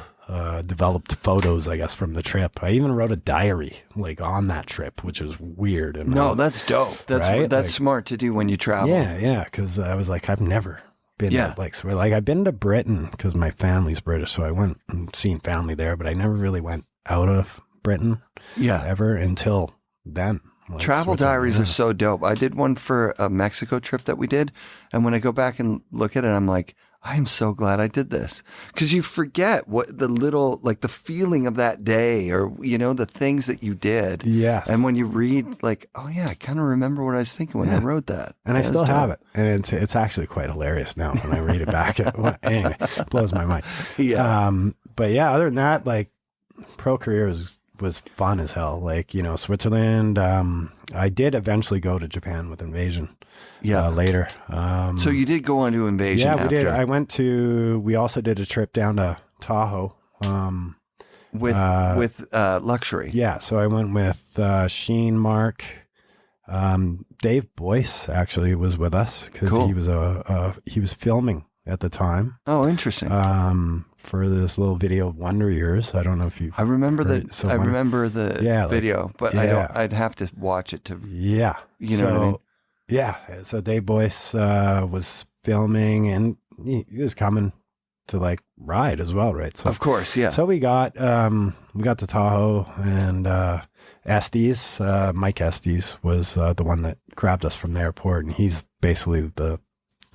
developed photos, I guess, from the trip. I even wrote a diary like on that trip, which is weird. And that's dope. That's smart to do when you travel. Yeah, because I was like, I've never been I've been to Britain because my family's British, so I went and seen family there, but I never really went out of Britain ever until then. Travel diaries are so dope. I did one for a Mexico trip that we did, and when I go back and look at it, I'm like, I am so glad I did this, because you forget what the little, like the feeling of that day, or, the things that you did. Yes. And when you read, like, oh yeah, I kind of remember what I was thinking when I wrote that. And I still have it. And it's actually quite hilarious now when I read it back. Anyway, it blows my mind. Yeah. But yeah, other than that, like, pro career was fun as hell. Like, Switzerland, I did eventually go to Japan with Invasion later. So you did go on to Invasion we did. We also did a trip down to Tahoe. With Luxury. Yeah, so I went with Sheen, Mark, Dave Boyce actually was with us, because he was filming at the time. Oh, interesting. For this little video of Wonder Years. I don't know if you. I remember the video, but I'd have to watch it to. Yeah, know what I mean. Yeah, so Dave Boyce was filming, and he was coming to like ride as well, right? So, of course, yeah. So we got to Tahoe, and Estes, Mike Estes was the one that grabbed us from the airport, and he's basically the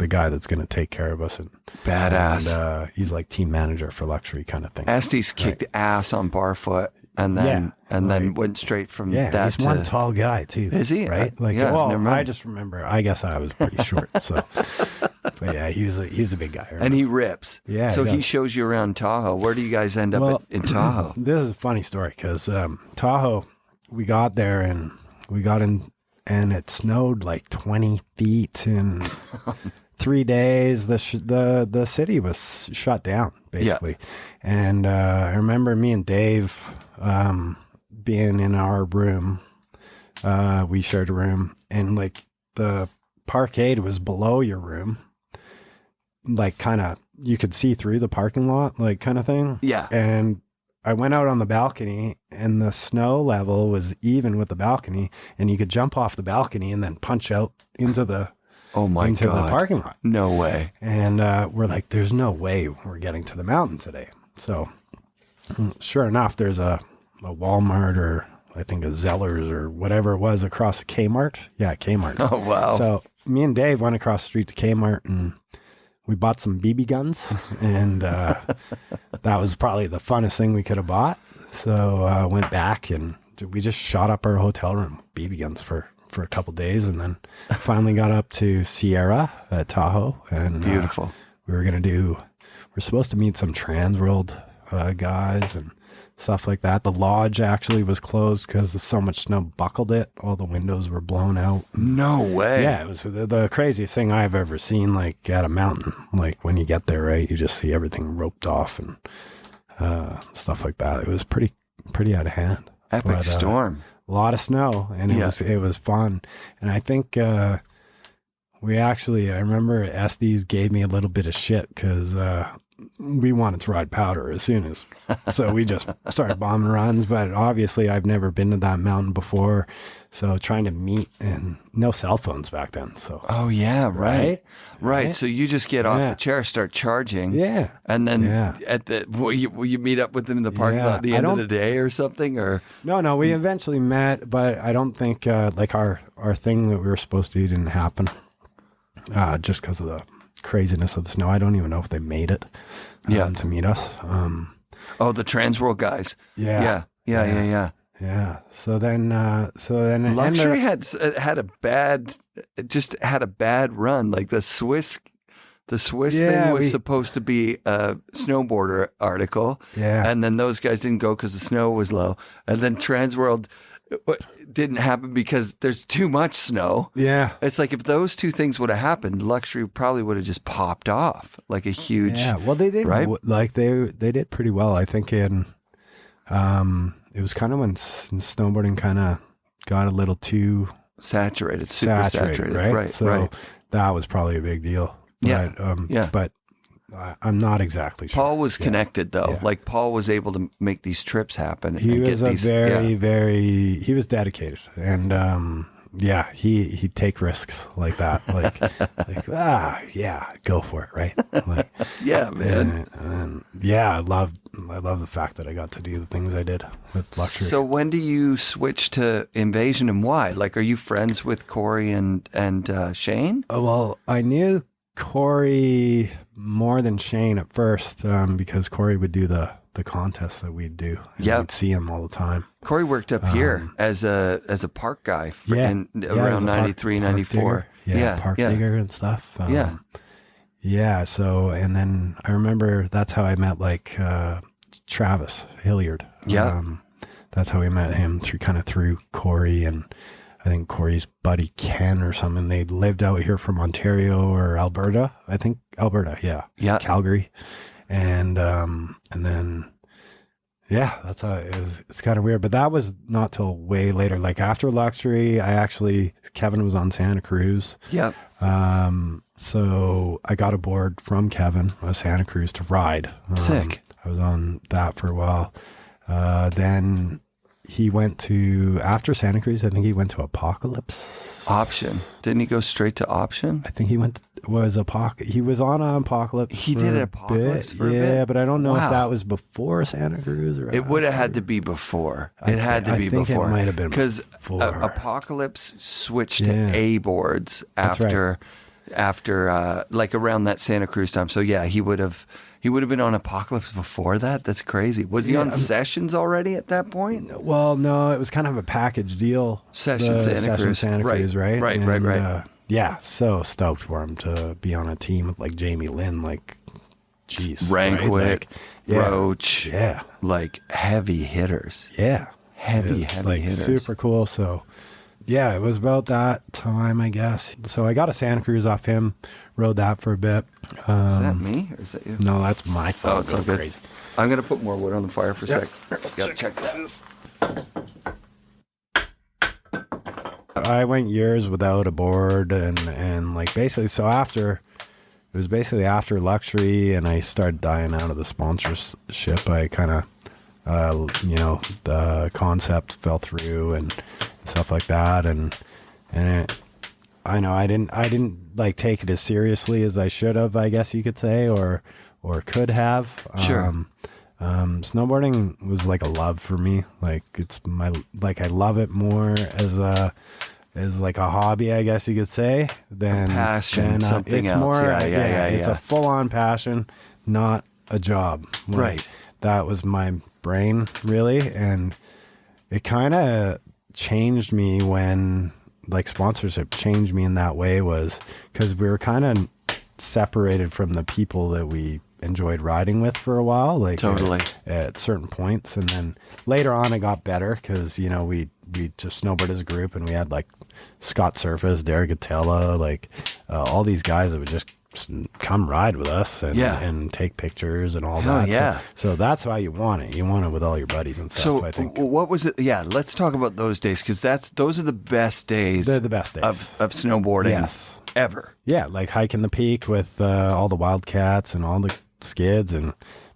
guy that's going to take care of us. And badass. And he's like team manager for Luxury kind of thing. Estes kicked ass on Barfoot, and then went straight from that. He's one tall guy too. Is he? Right? I just remember. I guess I was pretty short. So, but yeah, he's a big guy. And he rips. Yeah. So he shows you around Tahoe. Where do you guys end up in Tahoe? This is a funny story, because Tahoe, we got there and and it snowed like 20 feet in 3 days. The city was shut down basically. Yeah. And I remember me and Dave being in our room. We shared a room, and like the parkade was below your room, like kind of you could see through the parking lot, like kind of thing. Yeah. And I went out on the balcony, and the snow level was even with the balcony, and you could jump off the balcony and then punch out into the the parking lot. No way. And we're like, there's no way we're getting to the mountain today. So sure enough, there's a Walmart, or I think a Zellers or whatever it was across the Kmart. Yeah, Kmart. Oh, wow. So me and Dave went across the street to Kmart, and we bought some BB guns, and that was probably the funnest thing we could have bought. So I went back, and we just shot up our hotel room with BB guns for a couple days, and then finally got up to Sierra at Tahoe. And beautiful. We're supposed to meet some Transworld guys and stuff like that. The lodge actually was closed because so much snow buckled it. All the windows were blown out. No way. Yeah, it was the craziest thing I've ever seen, like at a mountain. Like when you get there, right, you just see everything roped off and stuff like that. It was pretty out of hand. Epic storm. A lot of snow, and it was fun. And I think I remember Estes gave me a little bit of shit because we wanted to ride powder as soon as, so we just started bombing runs. But obviously I've never been to that mountain before, so trying to meet, and no cell phones back then. So right. So you just get off the chair, start charging, and then will you meet up with them in the parking lot at the end of the day or something? Or no, we eventually met, but I don't think like our thing that we were supposed to do didn't happen, just because of the craziness of the snow. I don't even know if they made it to meet us. The Transworld guys. Yeah. So then Luxury had a bad run. Like the Swiss thing was supposed to be a snowboarder article. Yeah. And then those guys didn't go because the snow was low. And then Transworld didn't happen because there's too much snow. Yeah. It's like if those two things would have happened, Luxury probably would have just popped off like a huge. Yeah. Well, they did, right? Like they did pretty well. I think it was kind of when snowboarding kind of got a little too saturated, super saturated, right? So that was probably a big deal. But I'm not exactly sure. Paul was connected though. Yeah. Like Paul was able to make these trips happen. He was he was dedicated, and he'd take risks like that. Like go for it, right? Like, yeah, man. And I love the fact that I got to do the things I did with Luxury. So when do you switch to Invasion, and why? Like, are you friends with Corey and Shane? Well, I knew Corey more than Shane at first, because Corey would do the contests that we'd do. Yeah, we'd see him all the time. Corey worked up here as a park guy around 93, 94. Park digger and stuff. Yeah. So, and then I remember that's how I met like Travis Hilliard. Yeah. That's how we met him through Corey, and I think Corey's buddy Ken or something. They lived out here from Ontario or Alberta. I think Alberta. Yeah. Calgary. And then, that's how it was. It's kind of weird, but that was not till way later. Like after Luxury, Kevin was on Santa Cruz. Yep. So I got a board from Kevin on Santa Cruz to ride. Sick. I was on that for a while. Then he went to, after Santa Cruz, I think he went to Apocalypse. Option. Didn't he go straight to Option? I think he was on Apocalypse. He did Apocalypse for a bit? Yeah, but I don't know if that was before Santa Cruz or it would have had to be before. It had to be before. I think it might have been because Apocalypse switched to A boards after like around that Santa Cruz time. So yeah, he would have been on Apocalypse before that. That's crazy. Was he on Sessions already at that point? Well, no, it was kind of a package deal. Sessions Santa Cruz, right? Right. Yeah, so stoked for him to be on a team with like Jamie Lynn, like, geez. Rankwit, right? Roach. Yeah. Like heavy hitters. Yeah. Heavy hitters. Super cool. So, yeah, it was about that time, I guess. So I got a Santa Cruz off him, rode that for a bit. Is that me or is that you? No, that's my phone. Oh, it's all good. Crazy. I'm going to put more wood on the fire for a sec. Gotta check this. I went years without a board and like basically, so after Luxury and I started dying out of the sponsorship, I kind of, the concept fell through and stuff like that. I know I didn't like take it as seriously as I should have, I guess you could say, or could have. Sure. Snowboarding was like a love for me. Like I love it more as like a hobby, I guess you could say, than a passion, something else. More, it's a full-on passion, not a job. Like, right. That was my brain, really, and it kind of changed me when, like, sponsorship changed me in that way, was because we were kind of separated from the people that we enjoyed riding with for a while, like totally at certain points, and then later on it got better because we just snowboarded as a group, and we had like Scott Surface, Derek Gatella, like all these guys that would just come ride with us and take pictures and all that. Yeah. So that's how you want it. You want it with all your buddies and stuff. So I think. What was it? Yeah, let's talk about those days, because those are the best days. They're the best days of snowboarding. Yes. Ever. Yeah, like hiking the peak with all the Wildcats and all the skids and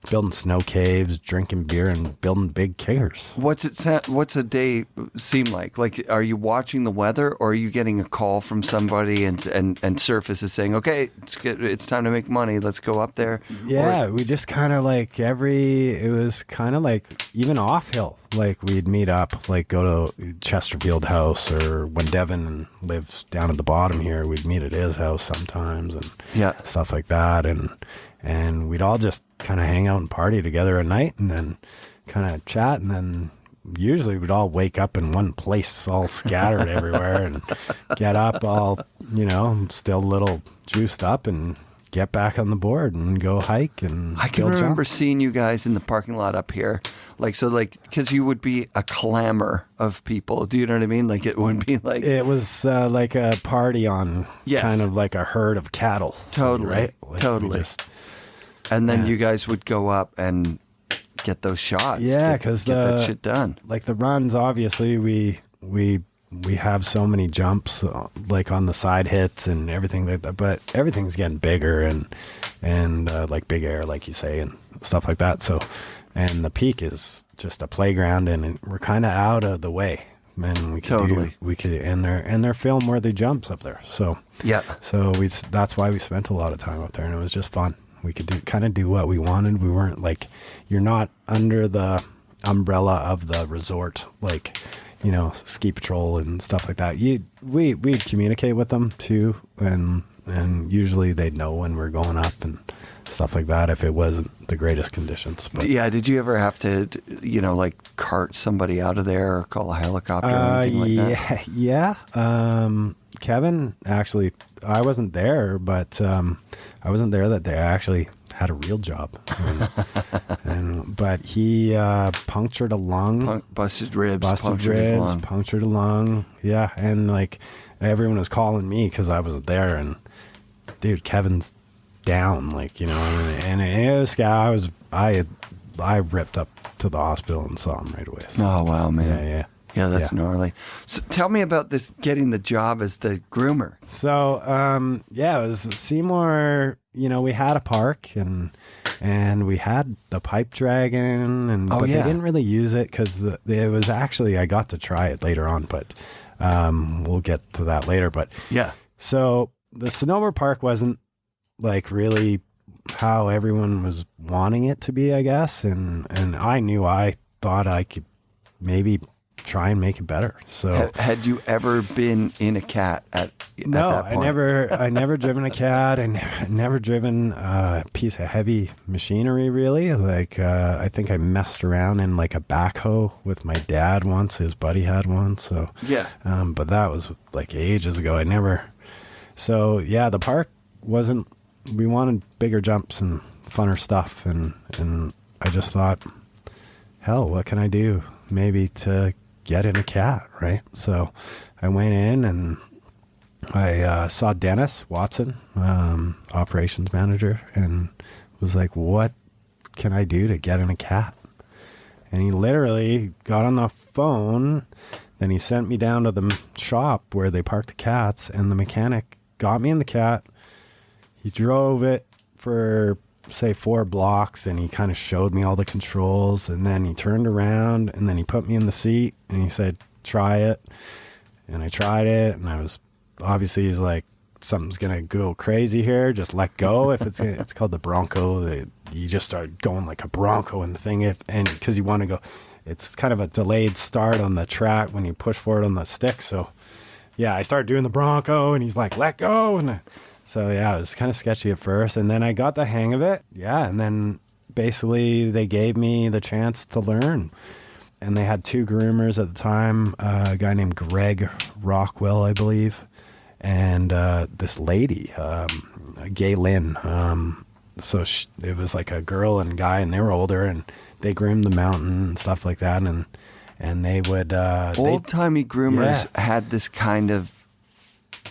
building snow caves, drinking beer, and building big kickers. What's a day seem like? Like, are you watching the weather, or are you getting a call from somebody and Surface is saying, okay, it's time to make money, let's go up there? Yeah, we just kind of like it was kind of like even off hill. Like we'd meet up, like go to Chesterfield House, or when Devin lives down at the bottom here, we'd meet at his house sometimes and stuff like that. And we'd all just kind of hang out and party together at night, and then kind of chat, and then usually we'd all wake up in one place, all scattered everywhere, and get up all, still a little juiced up, and get back on the board and go hike. And I can remember seeing you guys in the parking lot up here, because you would be a clamor of people. Do you know what I mean? Like it would be like it was like a party on kind of like a herd of cattle. Totally, right? Like totally. And then you guys would go up and get those shots. Yeah, because get that shit done. Like the runs, obviously, we have so many jumps, like on the side hits and everything like that. But everything's getting bigger and like big air, like you say, and stuff like that. So, and the peak is just a playground, and we're kind of out of the way. And we could and they're film worthy jumps up there. So that's why we spent a lot of time up there, and it was just fun. We could do what we wanted. We weren't like, you're not under the umbrella of the resort, like, ski patrol and stuff like that. We'd communicate with them too, and and usually they'd know when we're going up and stuff like that if it wasn't the greatest conditions. But yeah, did you ever have to, like cart somebody out of there or call a helicopter or anything like that? Yeah. Kevin, actually, I wasn't there, but I wasn't there that day. I actually had a real job. But he punctured a lung. Busted ribs, punctured his lung. Yeah, and like everyone was calling me because I wasn't there. And dude, Kevin's down, like, and it was, I ripped up to the hospital and saw him right away. So. Oh, wow, man. Yeah, that's gnarly. So tell me about this, getting the job as the groomer. So, it was Seymour, we had a park and we had the pipe dragon, but they didn't really use it because it was actually, I got to try it later on, but we'll get to that later. But yeah. So the snowboard park wasn't like really how everyone was wanting it to be, I guess. And I thought I could maybe try and make it better. So had you ever been in a cat at that point? I never driven a cat. I never driven a piece of heavy machinery, really. Like, I think I messed around in like a backhoe with my dad once. His buddy had one. So yeah. But that was like ages ago. So yeah, the park we wanted bigger jumps and funner stuff. And I just thought, hell, what can I do? Maybe to get in a cat, right? So I went in and I saw Dennis Watson, operations manager, and was like, what can I do to get in a cat? And he literally got on the phone, then he sent me down to the shop where they park the cats, and the mechanic got me in the cat. He drove it for, say, 4 blocks, and he kind of showed me all the controls, and then he turned around, and then he put me in the seat, and he said, try it. And I tried it, and I was, obviously, he's like, something's going to go crazy here, just let go. If it's called the Bronco, you just start going like a Bronco in the thing, because you want to go, it's kind of a delayed start on the track when you push forward on the stick. So yeah, I started doing the Bronco, and he's like, let go. And so yeah, it was kind of sketchy at first, and then I got the hang of it. Yeah, and then basically they gave me the chance to learn. And they had 2 groomers at the time, a guy named Greg Rockwell, I believe, and this lady, Gay Lynn. So it was like a girl and guy, and they were older, and they groomed the mountain and stuff like that. And they would... Old-timey groomers had this kind of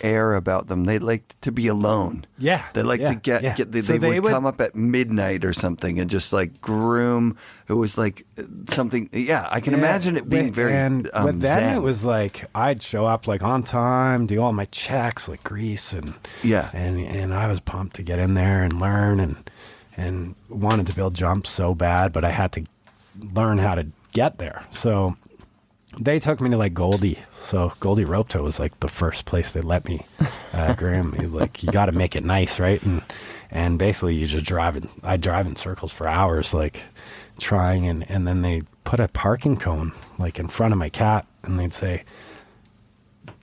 air about them. They liked to be alone. Yeah. They like to get they would come up at midnight or something and just like groom. It was like something. Yeah, I can imagine it being very and with them zen. It was like I'd show up like on time, do all my checks like grease, and I was pumped to get in there and learn and wanted to build jumps so bad, but I had to learn how to get there. So they took me to like Goldie. So Goldie Rope Tow was like the first place they let me groom. Like, you got to make it nice, right? And basically you just I drive in circles for hours, like trying, and then they put a parking cone like in front of my cat, and they'd say,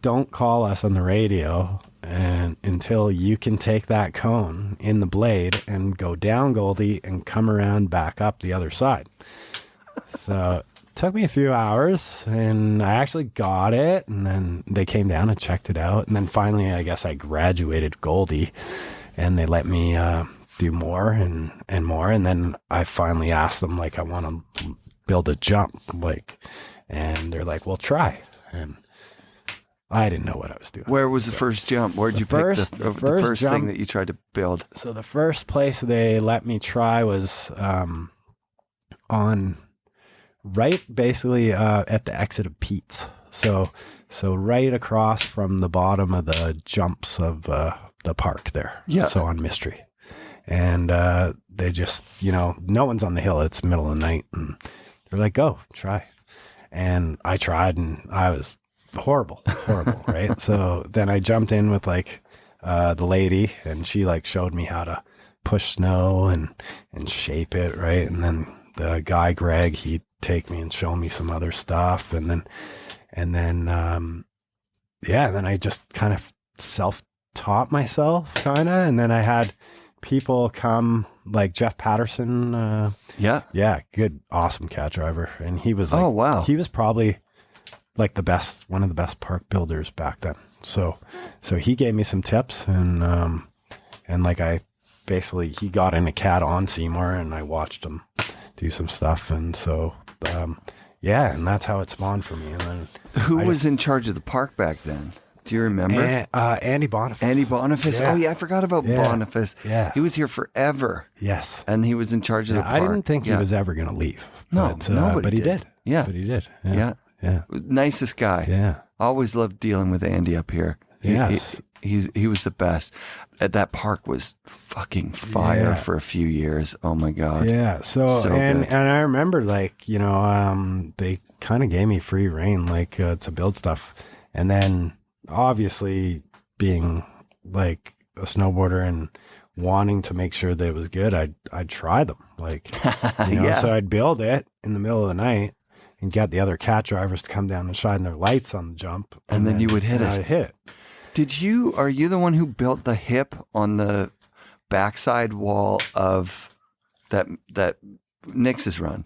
don't call us on the radio and until you can take that cone in the blade and go down Goldie and come around back up the other side. So took me a few hours, and I actually got it, and then they came down and checked it out, and then finally I guess I graduated Goldie, and they let me do more and more, and then I finally asked them, like, I want to build a jump, like, and they're like, well, try. And I didn't know what I was doing. Where was the first jump? Where'd you pick the first thing that you tried to build? So the first place they let me try was on right basically at the exit of Pete's. So right across from the bottom of the jumps of the park there. Yeah. So on Mystery. And they just, no one's on the hill. It's middle of the night. And they're like, go, try. And I tried, and I was horrible, right? So then I jumped in with like the lady, and she like showed me how to push snow and shape it, right? And then the guy, Greg, he'd take me and show me some other stuff. And then I just kind of taught myself kind of, and then I had people come like Jeff Patterson. Yeah, good, awesome cat driver, and he was like, oh wow, he was probably like one of the best park builders back then. So he gave me some tips, and like he got in a cat on Seymour, and I watched him do some stuff, and so yeah, and that's how it spawned for me. And then who was in charge of the park back then? Do you remember? Andy Boniface. Andy Boniface. Yeah. Oh yeah, I forgot about Boniface. Yeah, he was here forever. Yes, and he was in charge of the park. I didn't think he was ever going to leave. No, but he did. Yeah, but he did. Yeah. Nicest guy. Yeah, always loved dealing with Andy up here. Yes. He was the best. That park was fucking fire for a few years. Oh my God. Yeah. So and I remember like, you know, they kind of gave me free reign, like to build stuff. And then obviously being like a snowboarder and wanting to make sure that it was good, I'd try them. Like, you know, so I'd build it in the middle of the night and get the other cat drivers to come down and shine their lights on the jump. And then you would hit it. I'd hit it. Are you the one who built the hip on the backside wall of that Nix's run?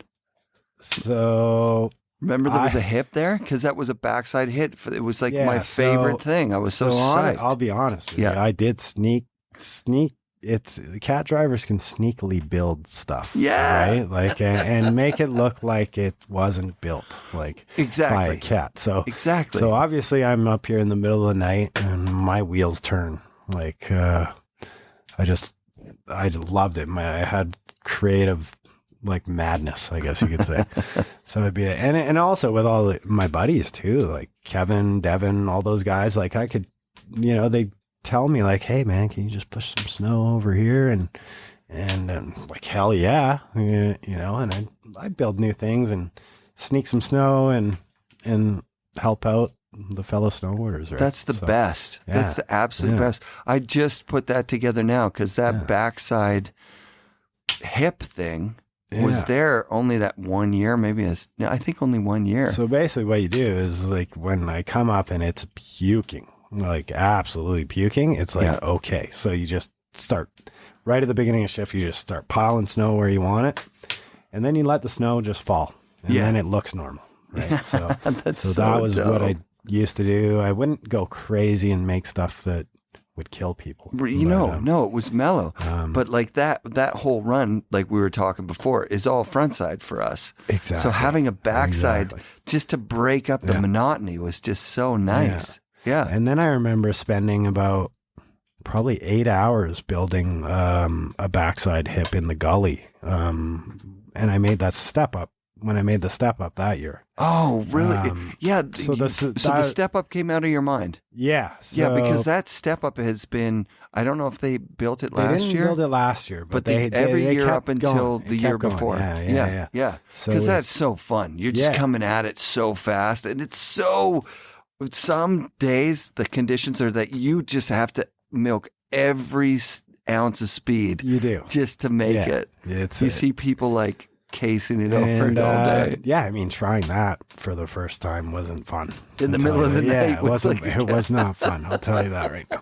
So remember there was a hip there? Because that was a backside hit. It was like my favorite thing. I was so psyched. I'll be honest with you. I did sneak. The cat drivers can sneakily build stuff. Yeah. Right? Like, and make it look like it wasn't built like by a cat. So exactly. So obviously I'm up here in the middle of the night and my wheels turn. Like, I loved it. I had creative like madness, I guess you could say. So it'd be, and also with all my buddies too, like Kevin, Devin, all those guys, like I could, you know, they tell me like, hey man, can you just push some snow over here? And like, hell yeah, you know, and I'd build new things and sneak some snow and help out the fellow snowboarders. Right? That's the best. Yeah. That's the absolute best. I just put that together now because that backside hip thing was there only that 1 year, I think only 1 year. So basically what you do is like when I come up and it's puking, like absolutely puking, it's like, okay. So you just start right at the beginning of shift, you just start piling snow where you want it. And then you let the snow just fall and then it looks normal. Right. So, that was dope. What I used to do. I wouldn't go crazy and make stuff that would kill people. No, it was mellow. But like that whole run, like we were talking before, is all frontside for us. Exactly. So having a backside just to break up the monotony was just so nice. Yeah. And then I remember spending about probably 8 hours building a backside hip in the gully. And I made that step up when I made the step up that year. Oh, really? So the step up came out of your mind. Yeah. Because that step up has been, I don't know if they built it last year. They didn't build it last year, but every they year kept up until the year going. before. Yeah. Because that's so fun. You're just coming at it so fast. And it's so, some days the conditions are that you just have to milk every ounce of speed. You do. Just to make it. You see people like casing it over it all day. Yeah, I mean, trying that for the first time wasn't fun. In the middle of the night. It wasn't. It was not fun. I'll tell you that right now.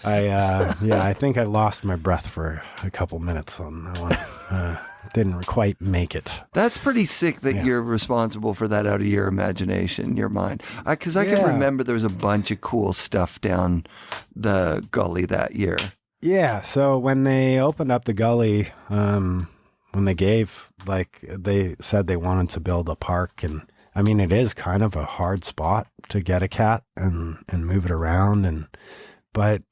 I think I lost my breath for a couple minutes on that one. Didn't quite make it. That's pretty sick that you're responsible for that out of your imagination, your mind. Because I can remember there was a bunch of cool stuff down the gully that year. Yeah. So when they opened up the gully, when they said they wanted to build a park, and I mean, it is kind of a hard spot to get a cat and move it around, but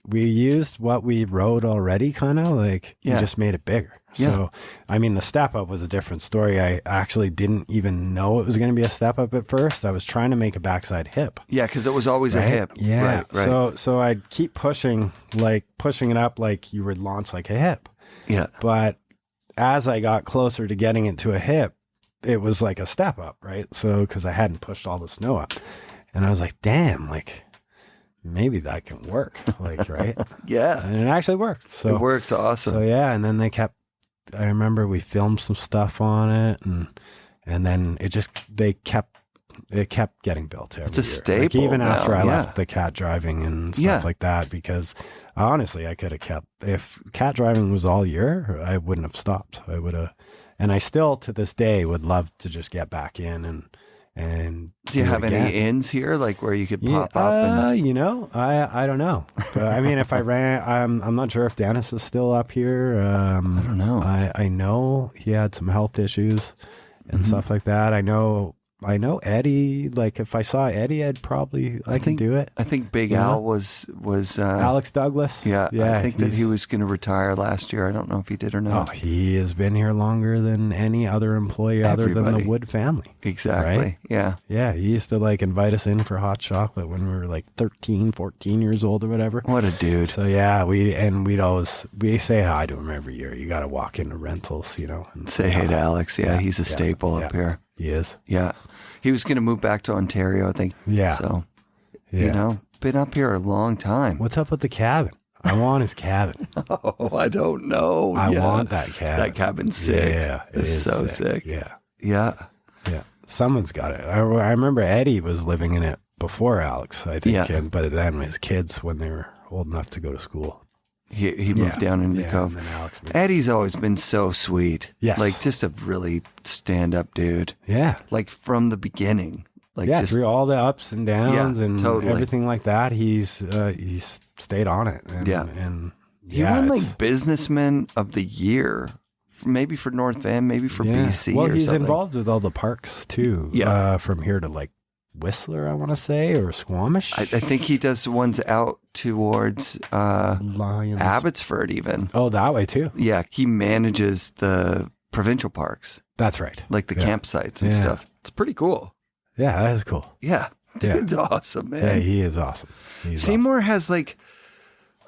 we used what we rode already, kind of like we just made it bigger. So, I mean, the step up was a different story. I actually didn't even know it was going to be a step up at first. I was trying to make a backside hip. Yeah, because it was always a hip. Yeah. Right. So I'd keep pushing it up like you would launch like a hip. Yeah. But as I got closer to getting it to a hip, it was like a step up, right? So, because I hadn't pushed all the snow up. And I was like, damn, like, maybe that can work, like, right? Yeah. And it actually worked. So it works awesome. So, yeah. And then I remember we filmed some stuff on it, and then they kept it kept getting built every It's a year. staple Like even now, after I yeah. left the cat driving and stuff like that, because honestly, I could have kept, if cat driving was all year, I wouldn't have stopped. I would have, and I still to this day would love to just get back in and do you have any inns here, like where you could pop up? And... You know, I don't know. I mean, if I ran, I'm not sure if Dennis is still up here. I don't know. I know he had some health issues and stuff like that. I know Eddie. Like if I saw Eddie, I can do it. I think Big Al was Alex Douglas. Yeah. I think that he was going to retire last year. I don't know if he did or not. Oh, he has been here longer than any other employee other than the Wood family. Exactly. Right? Yeah. Yeah. He used to like invite us in for hot chocolate when we were like 13, 14 years old or whatever. What a dude. So yeah, we say hi to him every year. You got to walk into rentals, you know, and say hey to Alex. Yeah. He's a staple up here. He is. Yeah. He was going to move back to Ontario, I think. Yeah. So, you know, been up here a long time. What's up with the cabin? I want his cabin. Oh, I don't know. I want that cabin. That cabin's sick. Yeah. It's so sick. Yeah. Yeah. Yeah. Someone's got it. I remember Eddie was living in it before Alex, I think. But then his kids, when they were old enough to go to school. He moved down into the Cove. Eddie's always been so sweet. Yes. Like just a really stand-up dude. Yeah. Like from the beginning. Like just, through all the ups and downs and totally. Everything like that, he's stayed on it. And he won like Businessman of the Year, maybe for North Van, maybe for BC. Well, he's something. involved with all the parks too. Yeah. From here to like Whistler, I want to say, or Squamish. I think he does the ones out towards Abbotsford even. Oh, that way too. Yeah, he manages the provincial parks. That's right. Like the campsites and stuff. It's pretty cool. Yeah, that is cool. Yeah, dude's awesome, man. Yeah, he is awesome. Seymour has like,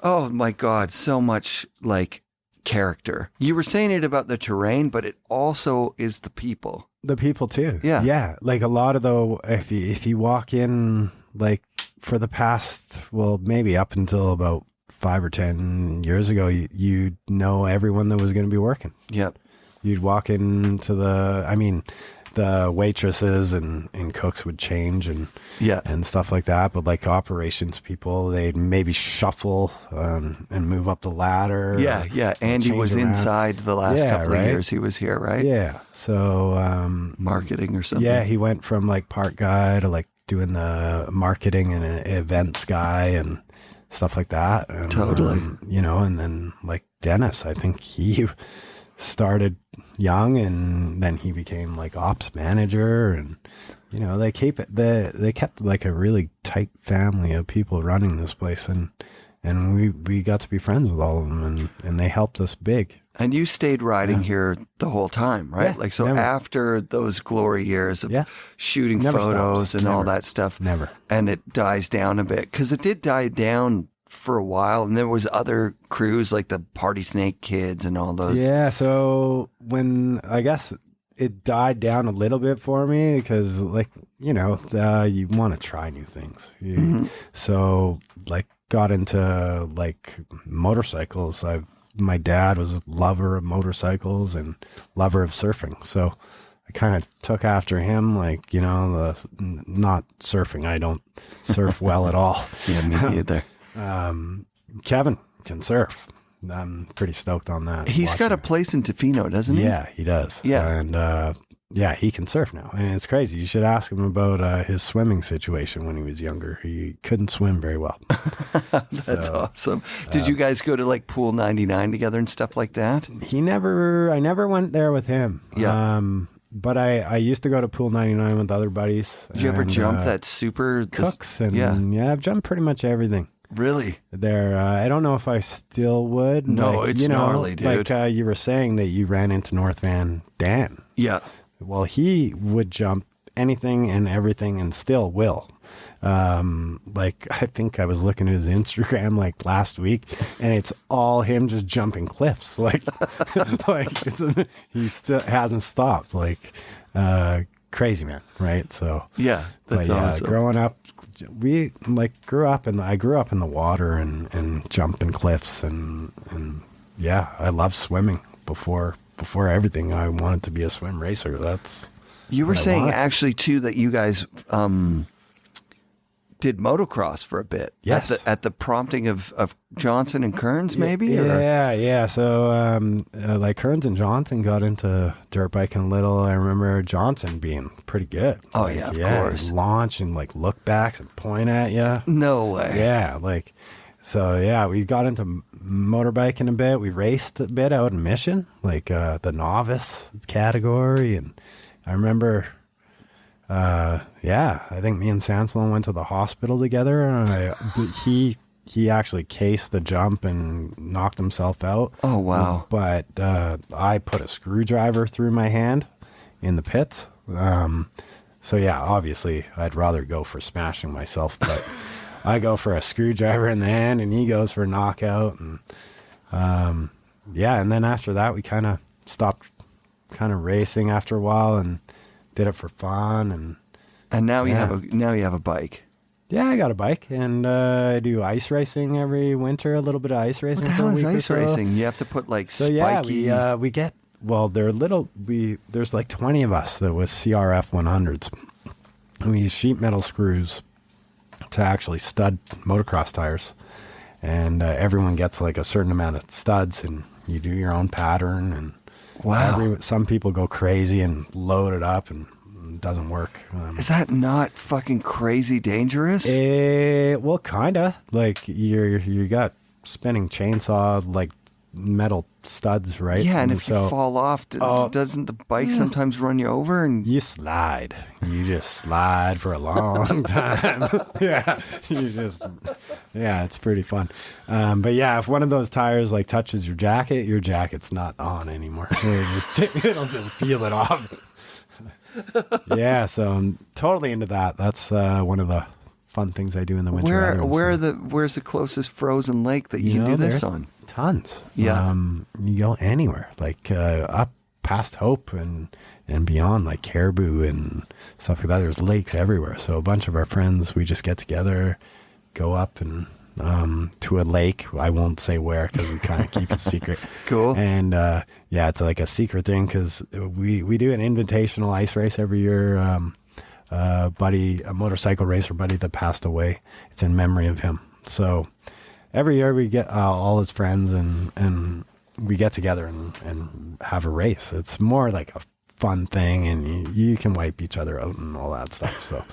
oh my God, so much like character. You were saying it about the terrain, but it also is the people. The people too. Yeah. Yeah. Like a lot of if you walk in, like for the past, well, maybe up until about 5 or 10 years ago, you know everyone that was going to be working. Yep. You'd walk into the waitresses and cooks would change and stuff like that. But like operations people, they'd maybe shuffle and move up the ladder. Yeah, yeah. Andy was inside the last couple of years he was here, right? Yeah. So marketing or something. Yeah, he went from like part guy to like doing the marketing and events guy and stuff like that. And, totally. And then like Dennis, I think he started young and then he became like ops manager, and they kept like a really tight family of people running this place, and we got to be friends with all of them, and they helped us big. And you stayed riding here the whole time, right? After those glory years of shooting photos and all that stuff, and it dies down a bit, because it did die down for a while, and there was other crews like the Party Snake Kids and all those. Yeah, so when I guess it died down a little bit for me, because like you want to try new things. So like got into like motorcycles. My dad was a lover of motorcycles and lover of surfing, so I kind of took after him, like not surfing. I don't surf well at all. Yeah, me neither. Kevin can surf. I'm pretty stoked on that. He's got a place in Tofino, doesn't he? Yeah, he does. Yeah. And he can surf now. And it's crazy. You should ask him about his swimming situation when he was younger. He couldn't swim very well. That's awesome. Did you guys go to like Pool 99 together and stuff like that? I never went there with him. Yeah. But I used to go to Pool 99 with other buddies. Did you ever jump that super... Cooks and I've jumped pretty much everything. Really? There, I don't know if I still would. No, it's gnarly, dude. Like you were saying that you ran into North Van Dan. Yeah. Well, he would jump anything and everything and still will. Like I think I was looking at his Instagram like last week, and it's all him just jumping cliffs. Like, he still hasn't stopped. Like, crazy man, right? So yeah, that's awesome. Growing up, I grew up in the water and jumping cliffs and I love swimming before everything. I wanted to be a swim racer. You were saying actually too that you guys did motocross for a bit. Yes. At the prompting of Johnson and Kearns, maybe? Yeah. So like Kearns and Johnson got into dirt biking a little. I remember Johnson being pretty good. Oh, like, of course. Launch and like look backs and point at you. No way. Yeah. Like, so yeah, we got into motorbiking a bit. We raced a bit out in Mission, like the novice category. And I remember... I think me and Sansalon went to the hospital together, and he actually cased the jump and knocked himself out. Oh, wow. But I put a screwdriver through my hand in the pits. So yeah, obviously I'd rather go for smashing myself, but I go for a screwdriver in the hand and he goes for a knockout. And and then after that we kind of stopped racing after a while and did it for fun, and now you have a bike. Yeah, I got a bike, and I do ice racing every winter. A little bit of ice racing. What the hell is ice racing? You have to put like spiky. Yeah, we get they're little. There's like 20 of us that with CRF 100s, and we use sheet metal screws to actually stud motocross tires, and everyone gets like a certain amount of studs, and you do your own pattern and. Wow. Some people go crazy and load it up and it doesn't work. Is that not fucking crazy dangerous? Well, kind of. Like you got spinning chainsaw, like metal studs, right? Yeah, and if you fall off, doesn't the bike sometimes run you over? And you slide. You just slide for a long time. It's pretty fun. But yeah, if one of those tires like touches your jacket's not on anymore. It'll just peel it off. Yeah, so I'm totally into that. That's one of the fun things I do in the winter. Where's the closest frozen lake that you can do this on? Tons. Yeah. You go anywhere, like up past Hope and beyond, like Caribou and stuff like that. There's lakes everywhere. So a bunch of our friends, we just get together, go up and to a lake. I won't say where because we kind of keep it secret. Cool. And it's like a secret thing because we do an invitational ice race every year. A motorcycle racer buddy that passed away. It's in memory of him. So every year we get all his friends and we get together and have a race. It's more like a fun thing, and you can wipe each other out and all that stuff. So,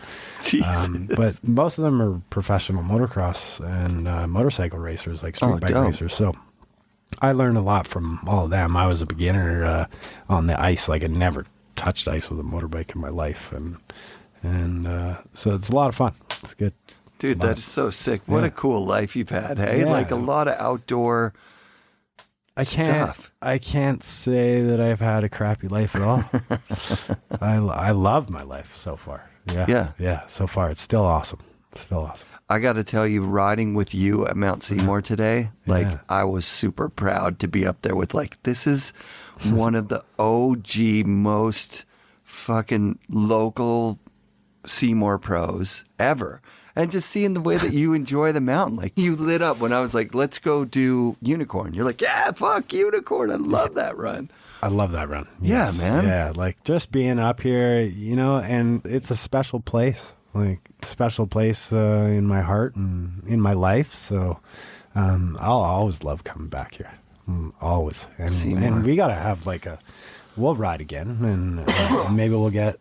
but most of them are professional motocross and motorcycle racers, like street bike racers. So I learned a lot from all of them. I was a beginner on the ice. Like I never touched ice with a motorbike in my life, and so it's a lot of fun. It's good. Dude, that is so sick. What a cool life you've had, hey? Yeah. Like a lot of outdoor stuff. I can't say that I've had a crappy life at all. I love my life so far. Yeah. So far, it's still awesome. I got to tell you, riding with you at Mount Seymour today, I was super proud to be up there with this is one of the OG most fucking local Seymour pros ever. And just seeing the way that you enjoy the mountain. Like, you lit up when I was like, let's go do Unicorn. You're like, yeah, fuck Unicorn. I love that run. I love that run. Yes. Yeah, man. Yeah, like just being up here, and it's a special place. Like, special place in my heart and in my life. So I'll always love coming back here. Always. And we got to have we'll ride again. And maybe we'll get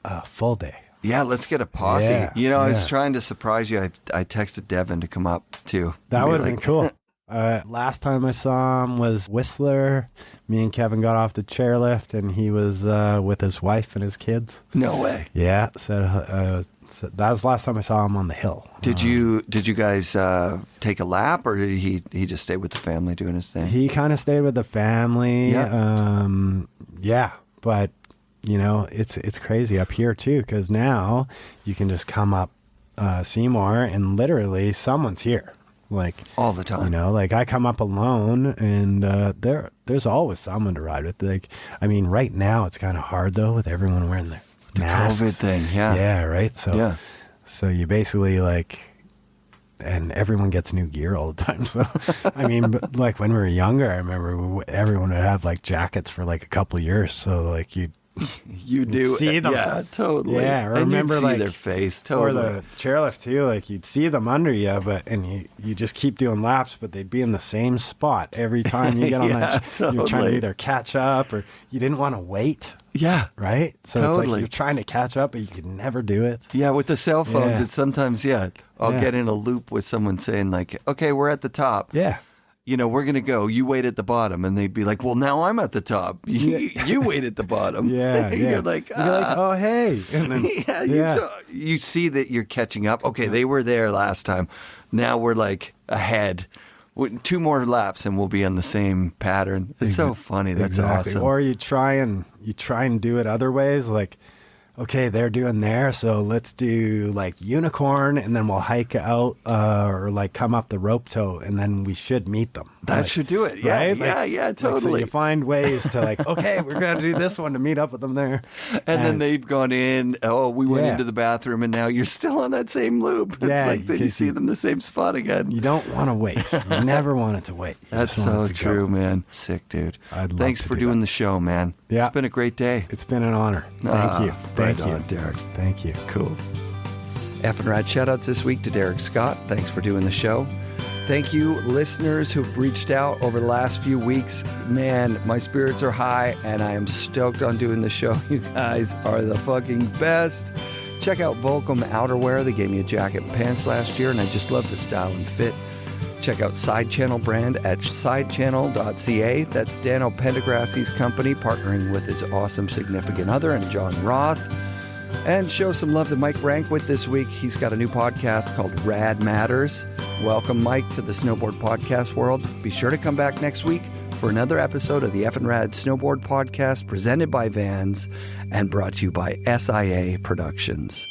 a full day. Yeah, let's get a posse. I was trying to surprise you. I texted Devin to come up too. That would have been cool. Last time I saw him was Whistler. Me and Kevin got off the chairlift, and he was with his wife and his kids. No way. Yeah, so that was the last time I saw him on the hill. Did you guys take a lap, or did he just stay with the family doing his thing? He kind of stayed with the family. Yeah. But it's crazy up here too, because now you can just come up Seymour and literally someone's here, like all the time. I come up alone and there's always someone to ride with. Right now it's kind of hard though with everyone wearing the masks. COVID thing, yeah, right. So you basically and everyone gets new gear all the time. So, but when we were younger, I remember everyone would have jackets for a couple of years. So You do see them. Yeah, totally. Yeah, or and remember you'd see like their face, totally. Or the chairlift too, like you'd see them under you, and you just keep doing laps, but they'd be in the same spot every time you get on that. Totally. You're trying to either catch up or you didn't want to wait. Yeah. Right? So it's like you're trying to catch up, but you can never do it. Yeah, with the cell phones, it's sometimes, I'll get in a loop with someone saying like, okay, we're at the top. Yeah. You know, we're going to go. You wait at the bottom. And they'd be like, well, now I'm at the top. You wait at the bottom. Yeah. You're like, oh, hey. And then, you see that you're catching up. Okay, they were there last time. Now we're like ahead. 2 more laps and we'll be on the same pattern. It's so funny. That's awesome. Or you try and do it other ways, like, okay, they're doing there, so let's do like unicorn, and then we'll hike out or like come up the rope toe, and then we should meet them. That should do it. Yeah, right? Totally. So you find ways to like, okay, we're going to do this one to meet up with them there. And then they've gone in, we went into the bathroom, and now you're still on that same loop. It's like that you see them the same spot again. You don't want to wait. You never wanted to wait. That's so true, man. Sick, dude. Thanks for doing the show, man. Yeah. It's been a great day. It's been an honor. Thank you. Thank you, Derek. Thank you. Cool. FNRad shoutouts this week to Derek Scott. Thanks for doing the show. Thank you, listeners who've reached out over the last few weeks. Man, my spirits are high, and I am stoked on doing the show. You guys are the fucking best. Check out Volcom Outerwear. They gave me a jacket and pants last year, and I just love the style and fit. Check out Side Channel brand at sidechannel.ca. That's Dano Pendergrassi's company, partnering with his awesome significant other and John Roth. And show some love to Mike Rankwit this week. He's got a new podcast called Rad Matters. Welcome, Mike, to the Snowboard podcast world. Be sure to come back next week for another episode of the FNRad Snowboard podcast presented by Vans and brought to you by SIA Productions.